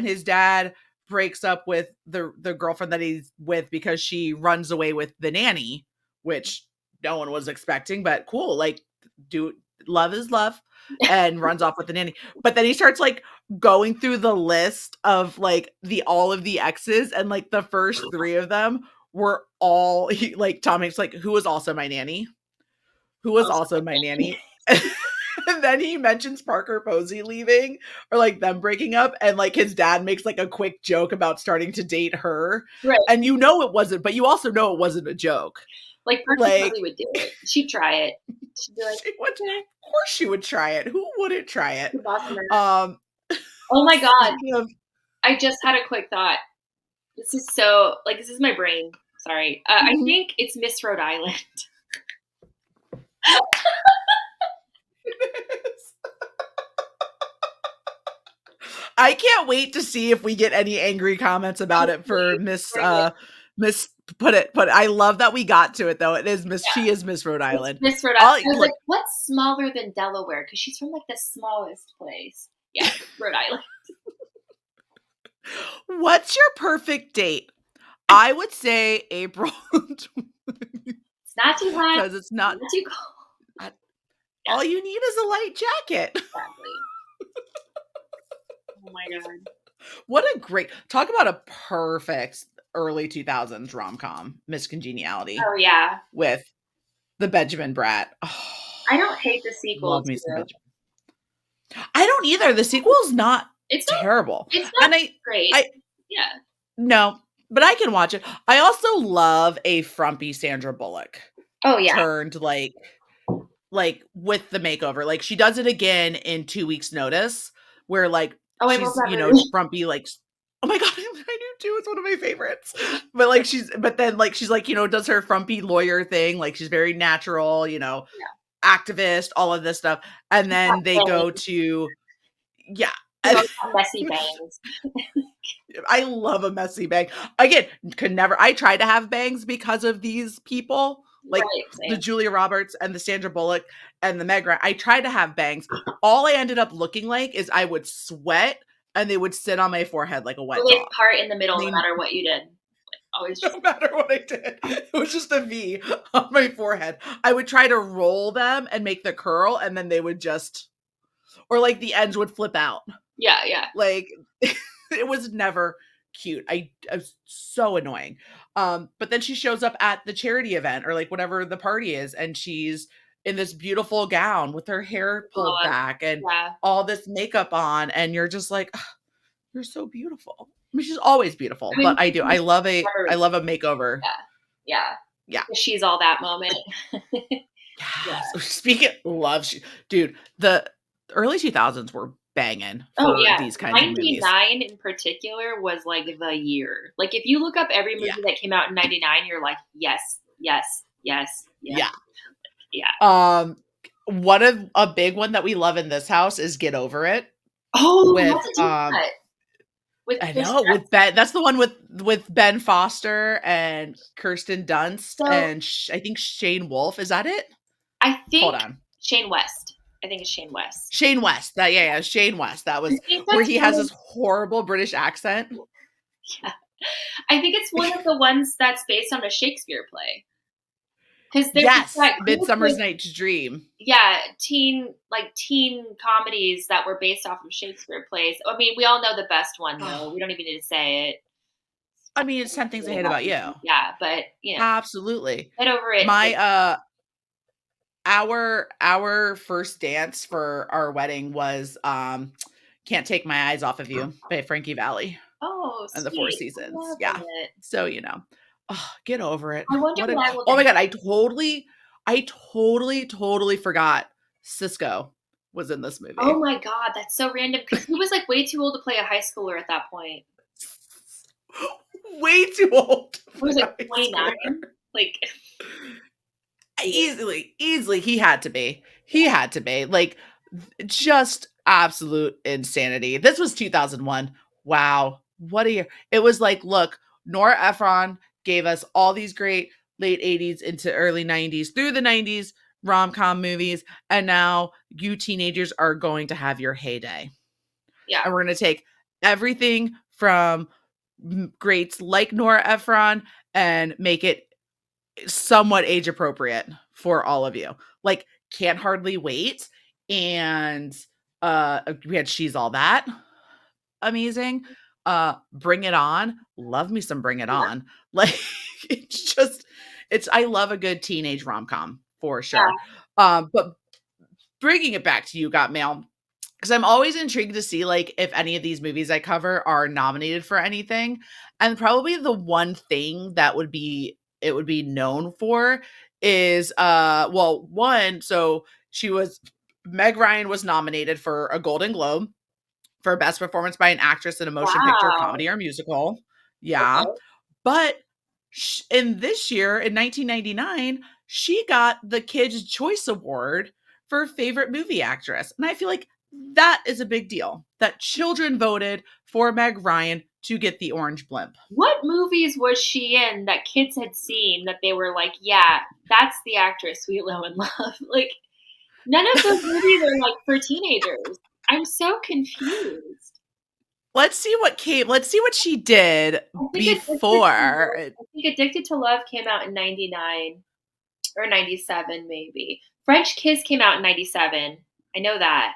his dad breaks up with the girlfriend that he's with because she runs away with the nanny, which no one was expecting, but cool. Like do love is love and runs off with the nanny. But then he starts like going through the list of like the all of the exes and like the first three of them were all like Tom Hanks, like, who was also my nanny? Who was also also like my that. nanny? And then he mentions Parker Posey leaving or like them breaking up, and like his dad makes like a quick joke about starting to date her. Right. And it wasn't, but you also know it wasn't a joke. Like, Parker Like Posey would do it. She'd try it. She'd be like, she would, "Okay, of course she would try it. Who wouldn't try it? the boss man." Um Oh my god, speaking of I just had a quick thought. This is my brain. Sorry. I think it's Miss Rhode Island. I can't wait to see if we get any angry comments about it for Miss put it. I love that we got to it though. It is Miss Yeah, she is Miss Rhode it's Island. Miss Rhode Island. I'll I was like, look, what's smaller than Delaware? Because she's from like the smallest place. Yeah, Rhode Island. what's your perfect date? I would say April It's not too hot, because it's not not too cold. Yeah, all you need is a light jacket. exactly. Oh my god. What a great talk about a perfect early 2000s rom-com, Miss Congeniality Oh yeah. with the Benjamin Bratt. Oh, I don't hate the love sequels me some too. Benjamin. I don't either. The sequel's not It's not. terrible. It's not And great. I Yeah. no, but I can watch it. I also love a frumpy Sandra Bullock Oh yeah. turned like with the makeover. Like she does it again in 2 weeks notice where like Oh, I love she's, that movie. frumpy like oh my god, I do too. It's one of my favorites. But like but then like she's like, does her frumpy lawyer thing. Like she's very natural, Yeah. activist, all of this stuff. And then they go Bangs. to yeah. She always got messy bangs. I love a messy bang. Again, could never I tried to have bangs because of these people, like Right. the Same. Julia Roberts and the Sandra Bullock and the Meg Ryan. I tried to have bangs. All I ended up looking like is I would sweat and they would sit on my forehead like a Or wet they'd dog. part in the middle no They matter what you did. Always just no matter what I did. It was just a V on my forehead. I would try to roll them and make the curl and then they would just or like the ends would flip out. yeah, yeah. Like it was never cute. I was so annoying. But then she shows up at the charity event or like whatever the party is, and she's in this beautiful gown with her hair pulled Uh, back and yeah. all this makeup on, and you're just like, "Ugh, you're so beautiful. I mean, she's always beautiful, I mean, but I do. never, I love a makeover. yeah, yeah. Yeah. She's all that moment. Yeah. Yes. Speaking love, dude, the early 2000s were banging Oh for yeah. these kinds of movies. 99 in particular was like the year. Like if you look up every Yeah. movie that came out in 99, you're like, yes, yes, yes, yes. Yeah. Yeah. One of a big one that we love in this house is Get Over It Oh, with that's a deep cut. With I Chris know Pratt. with Ben. That's the one with Ben Foster and Kirsten Dunst So and I think Shane Wolf. Is that it? I Hold think on, Shane West. I think it's Shane West. Shane West. That yeah, Shane West. That I was think where that's he has one of this horrible British accent. yeah. I think it's one of the ones that's based on a Shakespeare play. Because there's Yes, that group Midsummer's of Night's Dream. teen comedies that were based off of Shakespeare plays. I mean, we all know the best one though. We don't even need to say it. I mean, it's 10 Things I Hate About You. Yeah, but, Absolutely. get over it. My, our first dance for our wedding was, Can't Take My Eyes Off of You by Frankie Valli Oh, and the Four sweet. I Seasons. love Yeah. it. So, get over it. I wonder What a what I will Oh my dance. god, I totally forgot Cisco was in this Oh movie. my god, that's so random because he was, like, way too old to play a high schooler at that point. Way too old to He was, play like, a high schooler. 29? Like, weird. Easily, he had to be. He had to be. Like, just absolute insanity. This was 2001. Wow. What a year. It was like, look, Nora Ephron gave us all these great late 80s into early 90s through the 90s rom-com movies, and now you teenagers are going to have your heyday. Yeah, And we're going to take everything from greats like Nora Ephron and make it somewhat age appropriate for all of you. Like, Can't Hardly Wait, and we had She's All That. Amazing. Bring It On. Love me some Bring It yeah, On. Like, it's just it's I love a good teenage rom-com for yeah. sure. But bringing it back to You Got Mail, because I'm always intrigued to see like if any of these movies I cover are nominated for anything. And probably the one thing that would be known for is well, one, so she was Meg Ryan was nominated for a Golden Globe for best performance by an actress in a motion picture, Wow. comedy, or musical. Yeah. Okay. But in this year, in 1999, she got the Kids' Choice Award for favorite movie actress. And I feel like that is a big deal that children voted for Meg Ryan to get the orange blimp. What movies was she in that kids had seen that they were like, "Yeah, that's the actress we know and love"? Like, none of those movies are, like, for teenagers. I'm so confused. Let's see what she did before. I think Addicted to Love came out in '99 or '97 maybe. French Kiss came out in '97. I know that.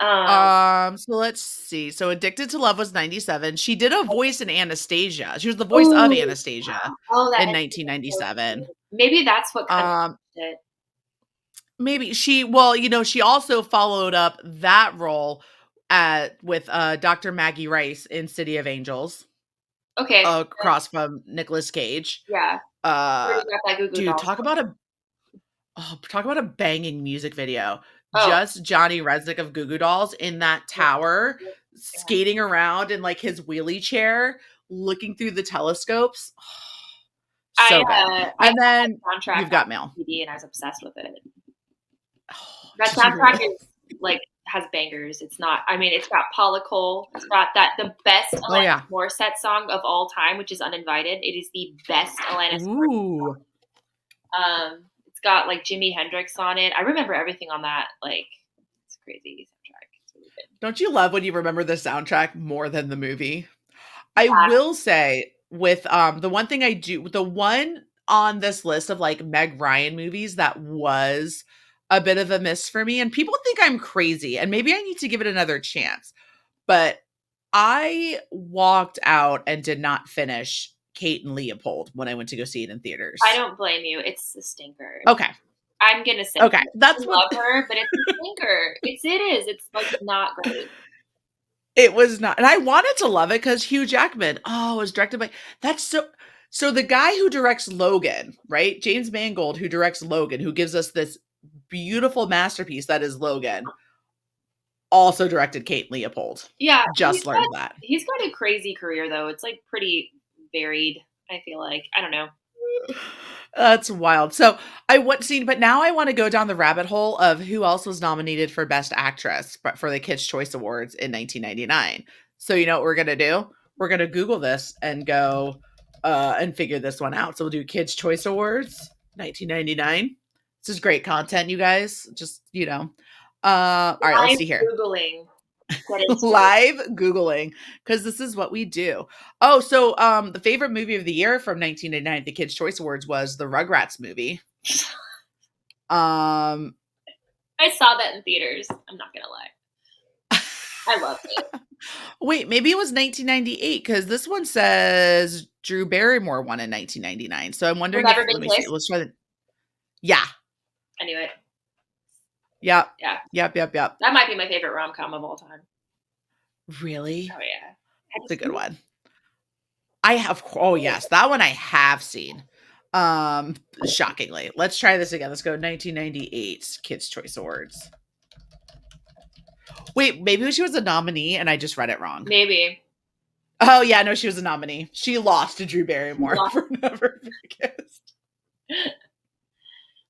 Um, So let's see. So Addicted to Love was 97. She did a voice in Anastasia. She was the voice of ooh, Anastasia oh, that in ended so 1997. good. Maybe that's what kinda Um, it. maybe she also followed up that role at with Dr. Maggie Rice in City of Angels, Okay, across from Nicolas Cage. yeah. Uh, Already got that Goo Goo dude, Dolls. talk about a banging music video. Oh, Just Johnny Resnick of Goo Goo Dolls in that yeah, tower, yeah. skating around in like his wheelie chair, looking through the telescopes. So good. I And have then that soundtrack You've Got on Mail. CD and I was obsessed with it. That Did you soundtrack really? is like has bangers. It's not. I mean, it's got Paula Cole. It's got that the best Oh Alanis yeah. Morissette song of all time, which is "Uninvited." It is the best Alanis Morissette. Ooh. It's got like Jimi Hendrix on it. I remember everything on that. Like, it's a crazy soundtrack. It's really good. Don't you love when you remember the soundtrack more than the movie? I Yeah, will say with the one on this list of like Meg Ryan movies that was a bit of a miss for me, and people think I'm crazy and maybe I need to give it another chance. But I walked out and did not finish Kate and Leopold when I went to go see it in I theaters. don't blame you. It's a stinker. Okay. I'm gonna say Okay. it. I That's what love her, but it's a stinker. It is. It's like not great. it was not. And I wanted to love it because Hugh Jackman. Oh, it was directed by that's so the guy who directs Logan, right? James Mangold, who directs Logan, who gives us this beautiful masterpiece that is Logan, also directed Kate Leopold. Yeah, Just learned that. he's got a crazy career though. It's like pretty varied. I feel like I don't know. That's wild. So I want see, but now I want to go down the rabbit hole of who else was nominated for Best Actress for the Kids' Choice Awards in 1999. So you know what we're gonna do? We're gonna Google this and go and figure this one out. So we'll do Kids' Choice Awards 1999. This is great content, you guys. Just all right. Let's Live see here. googling. Get it straight. Live Googling, because this is what we do. Oh, so the favorite movie of the year from 1999 at the Kids' Choice Awards was the Rugrats movie. Um, I saw that in theaters. I'm not gonna lie. I loved it. Wait, maybe it was 1998 because this one says Drew Barrymore won in 1999. So I'm We've wondering never if, let been me see. kissed. Let's try the, yeah. I knew it. Yep. Yeah, Yep. Yep. Yep. that might be my favorite rom com of all time. Really? Oh yeah, have you It's a good seen it? one. I have, oh yes, that one I have seen. Shockingly. Let's try this again. Let's go 1998 Kids Choice Awards. Wait, maybe she was a nominee and I just read it wrong. Maybe. Oh yeah, no, she was a nominee. She lost to Drew Barrymore Well, for Never Been Kissed.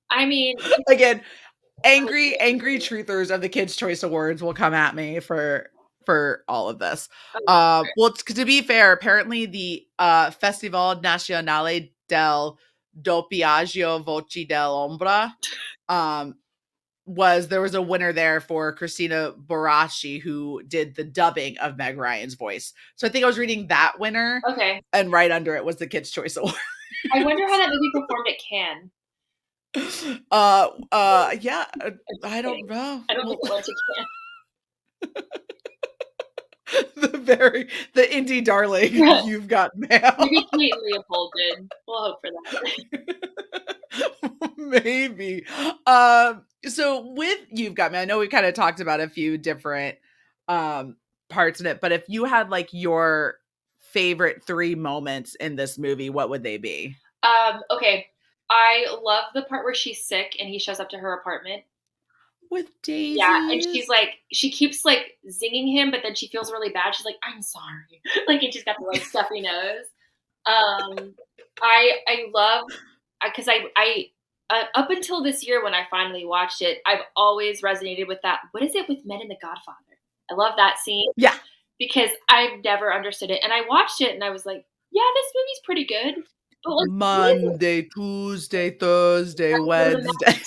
I mean, Again, angry truthers of the Kids Choice Awards will come at me for all of this. Well, to be fair, apparently the Festival Nazionale del Doppiaggio Voci dell'Ombra there was a winner there for Christina Boracchi, who did the dubbing of Meg Ryan's voice. So I think I was reading that winner, okay. and right under it was the Kids Choice Award. I wonder how that movie performed at Cannes. Yeah, I'm just I don't kidding. know. I don't think Well, it went to Cannes. the indie darling, You've Got Mail. Maybe Kate and Leopold did. We'll hope for that. Maybe. So with You've Got Me, I know we kind of talked about a few different parts in it, but if you had like your favorite 3 moments in this movie, what would they be? Okay. I love the part where she's sick and he shows up to her apartment. With Yeah, and she's daisies? like, she keeps like zinging him, but then she feels really bad. She's like, "I'm sorry," like, and she's got the like stuffy nose. I love because up until this year when I finally watched it, I've always resonated with that. What is it with men in The Godfather? I love that scene Yeah. because I've never understood it, and I watched it and I was like, "Yeah, this movie's pretty good," but like, what is it? Monday, Tuesday, Thursday, Wednesday.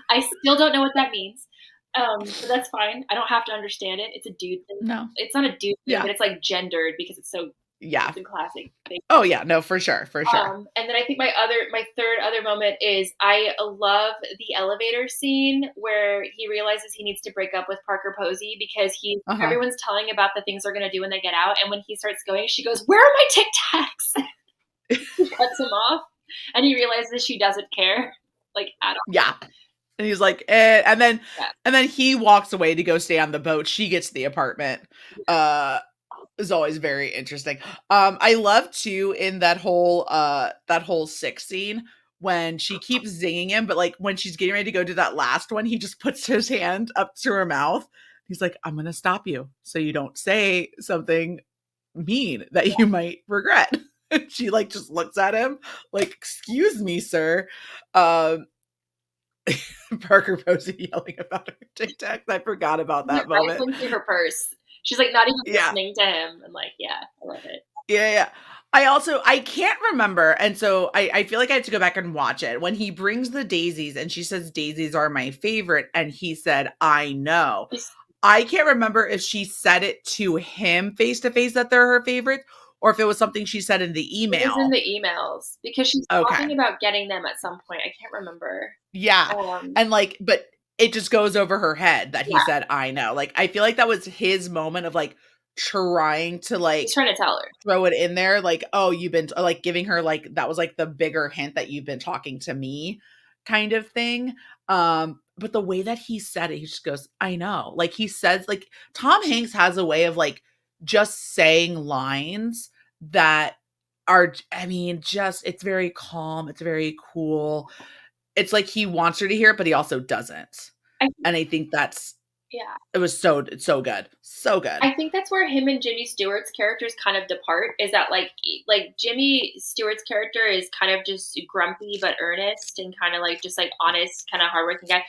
I still don't know what that means. But that's fine. I don't have to understand it. It's a dude thing. No. It's not a dude thing, Yeah. but it's like gendered because it's so Yeah. it's a classic thing. Oh yeah, no, for sure, for sure. And then I think my third other moment is I love the elevator scene where he realizes he needs to break up with Parker Posey because Uh-huh. everyone's telling about the things they're gonna do when they get out, and when he starts going, she goes, "Where are my Tic Tacs?" She cuts him off, and he realizes she doesn't care, like at all. Yeah. And he's like, eh, Yeah. and then he walks away to go stay on the boat. She gets the apartment. Is always very interesting. I love too in that whole sick scene when she keeps zinging him, but like when she's getting ready to go do that last one, he just puts his hand up to her mouth. He's like, I'm gonna stop you so you don't say something mean that you might regret. She like just looks at him like, excuse me, sir. Um Parker Posey yelling about her Tic Tacs. I forgot about She's like that moment. rifling through her purse. She's like not even Yeah. listening to him. And like, yeah, I love it. Yeah. I can't remember. And so I feel like I have to go back and watch it. When he brings the daisies and she says daisies are my favorite, and he said, I know. It's, I can't remember if she said it to him face to face that they're her favorites, or if it was something she said in the it was in email. the emails because she's Okay. talking about getting them at some point. I can't remember. Yeah. Um, And like, but it just goes over her head that he yeah, said, I know. Like, I feel like that was his moment of like trying to he's like trying to tell her. throw it in there. Like, oh, you've been like giving her like, that was like the bigger hint that you've been talking to me kind of thing. But the way that he said it, he just goes, I know. Like he says, like Tom Hanks has a way of like just saying lines that are, I mean, just, it's very calm. It's very cool. It's like he wants her to hear it, but he also doesn't. I, And I think that's yeah, it's so good. So good. I think that's where him and Jimmy Stewart's characters kind of depart. Is that like Jimmy Stewart's character is kind of just grumpy but earnest and kind of like just like honest, kind of hardworking guy,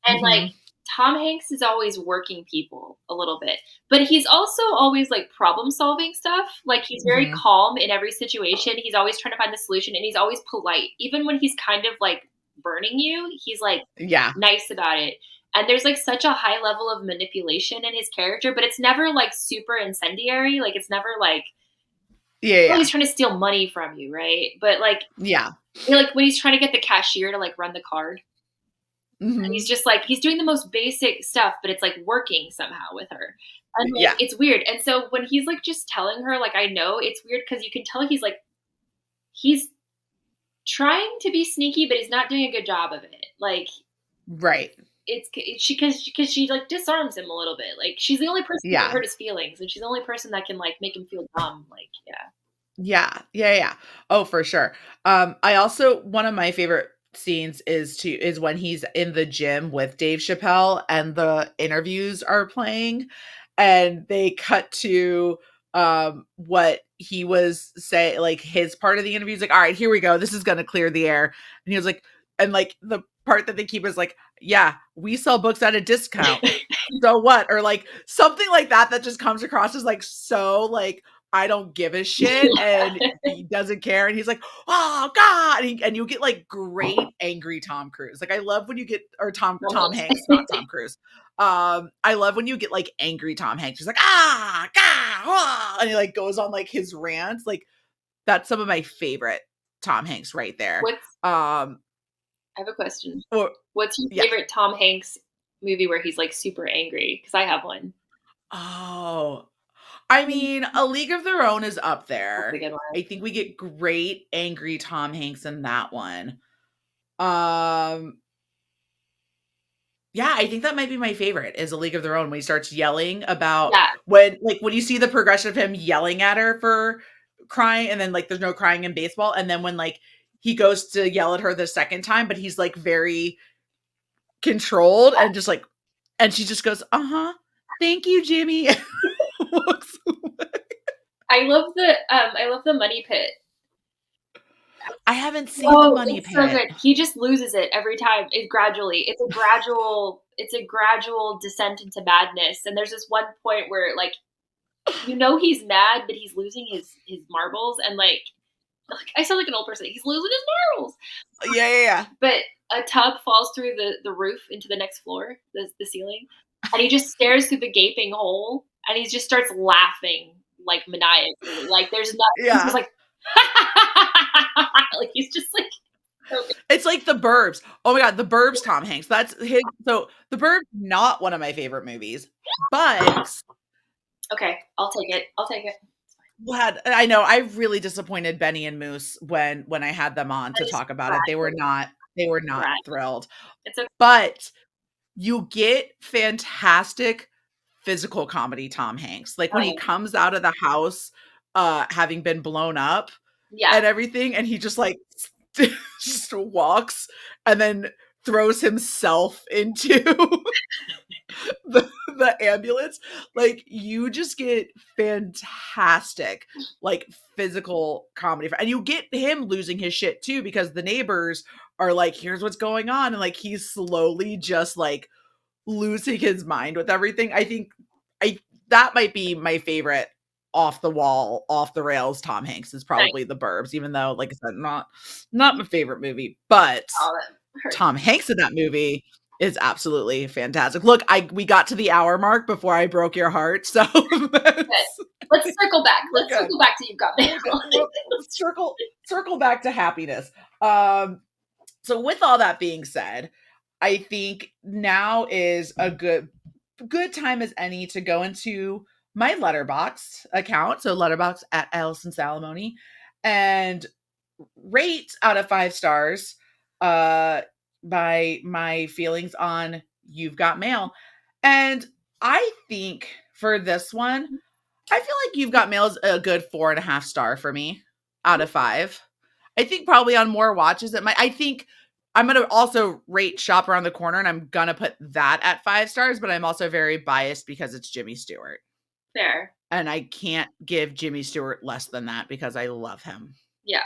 and like Mhm. Tom Hanks is always working people a little bit, but he's also always like problem solving stuff. Like he's very Mhm. calm in every situation. He's always trying to find the solution, and he's always polite, even when he's kind of like burning you. He's like Yeah. nice about it. And there's like such a high level of manipulation in his character, but it's never like super incendiary. Like it's never like, Yeah, oh, yeah. he's trying to steal money from you, right? But like, Yeah. like when he's trying to get the cashier to like run the card, He's Mhm. just like he's doing the most basic stuff, but it's like working somehow with her. And like Yeah. it's weird. And so when he's like just telling her, like I know it's weird because you can tell he's like he's trying to be sneaky, but he's not doing a good job of it. Like Right. because she like disarms him a little bit. Like she's the only person that can Yeah. hurt his feelings, and she's the only person that can like make him feel dumb. Like yeah, Yeah. Yeah, yeah. Oh, for sure. I also one of my favorite scenes is when he's in the gym with Dave Chappelle and the interviews are playing and they cut to what he was say like his part of the interview is like, all right, here we go. This is gonna clear the air. And he was like, and like the part that they keep is like, yeah, we sell books at a discount. So what? Or like something like that that just comes across as like so like I don't give a shit and he doesn't care and he's like, "Oh god." And you get like great angry Tom Cruise. Like I love when you get or Tom almost. Hanks, not Tom Cruise. I love when you get like angry Tom Hanks. He's like, "Ah, god." Ah, and he like goes on like his rants. Like that's some of my favorite Tom Hanks right there. What's Um I have a question. or What's your yeah. favorite Tom Hanks movie where he's like super angry? Because I have one. Oh, I mean, A League of Their Own is up That's a there. good one. I think we get great angry Tom Hanks in that one. Um, yeah, I think that might be my favorite is A League of Their Own when he starts yelling about Yeah, when you see the progression of him yelling at her for crying and then like there's no crying in baseball and then when like he goes to yell at her the second time but he's like very controlled and just like and she just goes, "Uh-huh. Thank you, Jimmy." Walks away. I love the Money Pit. I haven't seen The Oh, Money it's so Pit. good. He just loses it every time. It gradually. It's a gradual descent into madness. And there's this one point where like you know he's mad, but he's losing his marbles and like I sound like an old person. He's losing his marbles. Yeah, yeah, yeah. But a tub falls through the roof into the next floor, the ceiling, and he just stares through the gaping hole and he just starts laughing like maniacally. Like there's not he's just Yeah. like like he's just like so It's like The Burbs. Oh my god, The Burbs, Tom Hanks. That's his so The Burbs, not one of my favorite movies, but okay, I'll take it. I'll take it. had I know I really disappointed Benny and Moose when I had them on That to is talk about it. tragic. They were not Tragic. thrilled. It's okay. But you get fantastic physical comedy Tom Hanks. Like when he Oh, comes out of the house having been blown up yeah. and everything and he just like just walks and then throws himself into the ambulance. Like you just get fantastic like physical comedy and you get him losing his shit too because the neighbors are like, here's what's going on, and like he's slowly just like losing his mind with everything. I think I that might be my favorite off the wall, off the rails Tom Hanks is Nice. probably The Burbs, even though, like I said, not my favorite movie, but Oh, that hurts. Tom Hanks in that movie is absolutely fantastic. Look, I we got to the hour mark before I broke your heart, so Good. that's Let's circle back. we're Let's good. circle back to You've Got Mail. We're good. Let's circle back to happiness. So with all that being said, I think now is a good time as any to go into my letterbox account. So letterbox at Allison Salamoni and rate out of 5 stars by my feelings on You've Got Mail. And I think for this one, I feel like You've Got Mail is a good 4.5 star for me out of 5. I think probably on more watches it might. I think I'm gonna also rate Shop Around the Corner, and I'm gonna put that at 5 stars. But I'm also very biased because it's Jimmy Stewart, Fair. and I can't give Jimmy Stewart less than that because I love him. Yeah.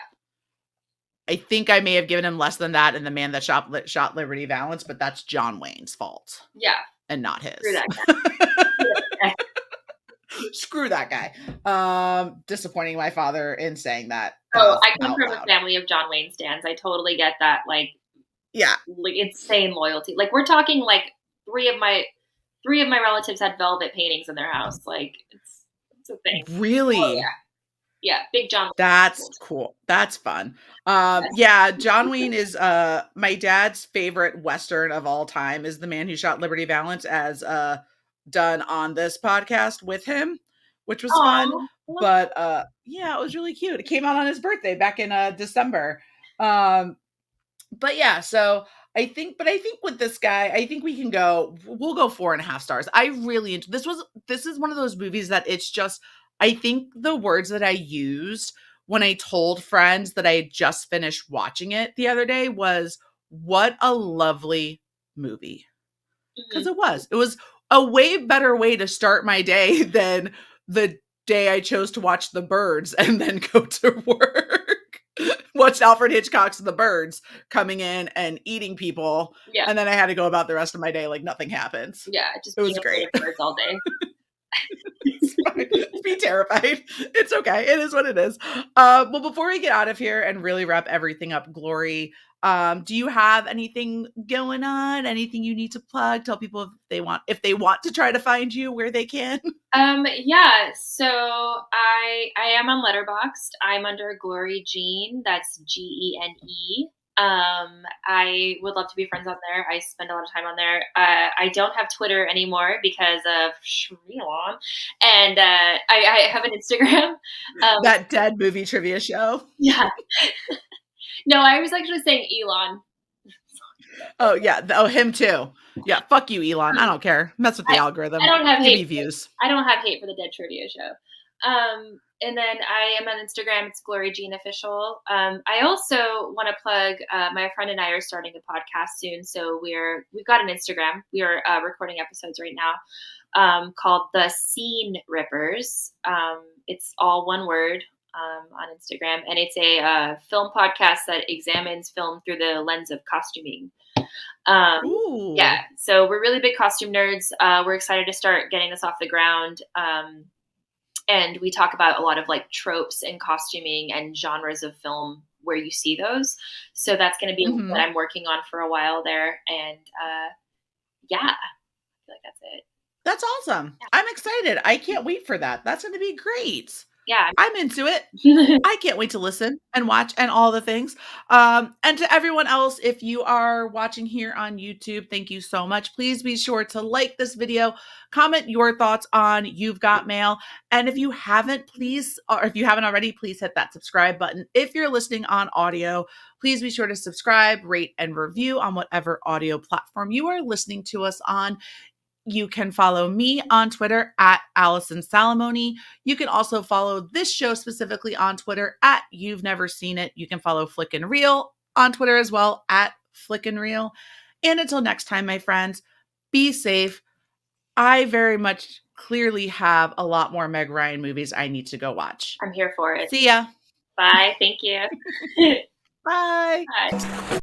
I think I may have given him less than that in The Man That Shot Liberty Valance, but that's John Wayne's fault Yeah. and not Screw his. that guy. Screw that guy. Disappointing my father in saying that Oh, I come out from a loud. family of John Wayne stans. I totally get that, Yeah. like insane loyalty. Like we're talking like three of my relatives had velvet paintings in their house. Like it's a thing. Oh Really? yeah. Yeah, big John. That's cool. That's fun. Yeah, John Wayne is my dad's favorite Western of all time is The Man Who Shot Liberty Valance, as done on this podcast with him, which was fun. Oh, But yeah, it was really cute. It came out on his birthday back in December. Um but yeah, so I think with this guy, I think we'll go 4.5 stars. I really this is one of those movies that it's just, I think the words that I used when I told friends that I had just finished watching it the other day was, what a lovely movie. Because mhm. it was a way better way to start my day than the day I chose to watch The Birds and then go to work. Watched Alfred Hitchcock's The Birds coming in and eating people, Yeah, and then I had to go about the rest of my day like nothing happens. yeah, just It being was afraid great. of birds all day. It's fine. Be terrified. It's okay. It is what it is. Well, before we get out of here and really wrap everything up, Glory, do you have anything going on? Anything you need to plug? Tell people if they want to try to find you where they can. Yeah, so I am on Letterboxd. I'm under Glory Jean. That's Gene. I would love to be friends on there. I spend a lot of time on there. I don't have Twitter anymore because of Elon, and I have an Instagram. Um, That dead movie trivia show. yeah, no, I was actually saying Elon. Oh yeah. Oh, him too. Yeah. Fuck you, Elon. I Um, don't care. Mess with the I I algorithm. don't have Give hate me views. I don't have hate for the Dead Trivia Show. And then I am on Instagram. It's Glory Jean Official. I also want to plug. My friend and I are starting a podcast soon, so we've got an Instagram. We are recording episodes right now, called the Scene Rippers. It's all one word. On Instagram, and it's a film podcast that examines film through the lens of costuming. Yeah, Ooh. so we're really big costume nerds. We're excited to start getting this off the ground. And we talk about a lot of like tropes and costuming and genres of film where you see those. So that's going to be what Hmm. I'm working on for a while there. And yeah, I feel like that's it. That's awesome. I'm excited. I can't wait for that. That's going to be great. Yeah. I'm into it. I can't wait to listen and watch and all the things. And to everyone else, if you are watching here on YouTube, thank you so much. Please be sure to like this video, comment your thoughts on You've Got Mail. And if you haven't already, please hit that subscribe button. If you're listening on audio, please be sure to subscribe, rate, and review on whatever audio platform you are listening to us on. You can follow me on Twitter at Allison Salamoni. You can also follow this show specifically on Twitter at You've Never Seen It. You can follow Flick and Reel on Twitter as well at Flick and Reel. And until next time, my friends, be safe. I very much clearly have a lot more Meg Ryan movies I need to go watch. I'm here for it. See ya. Bye. Thank you. Bye. Bye.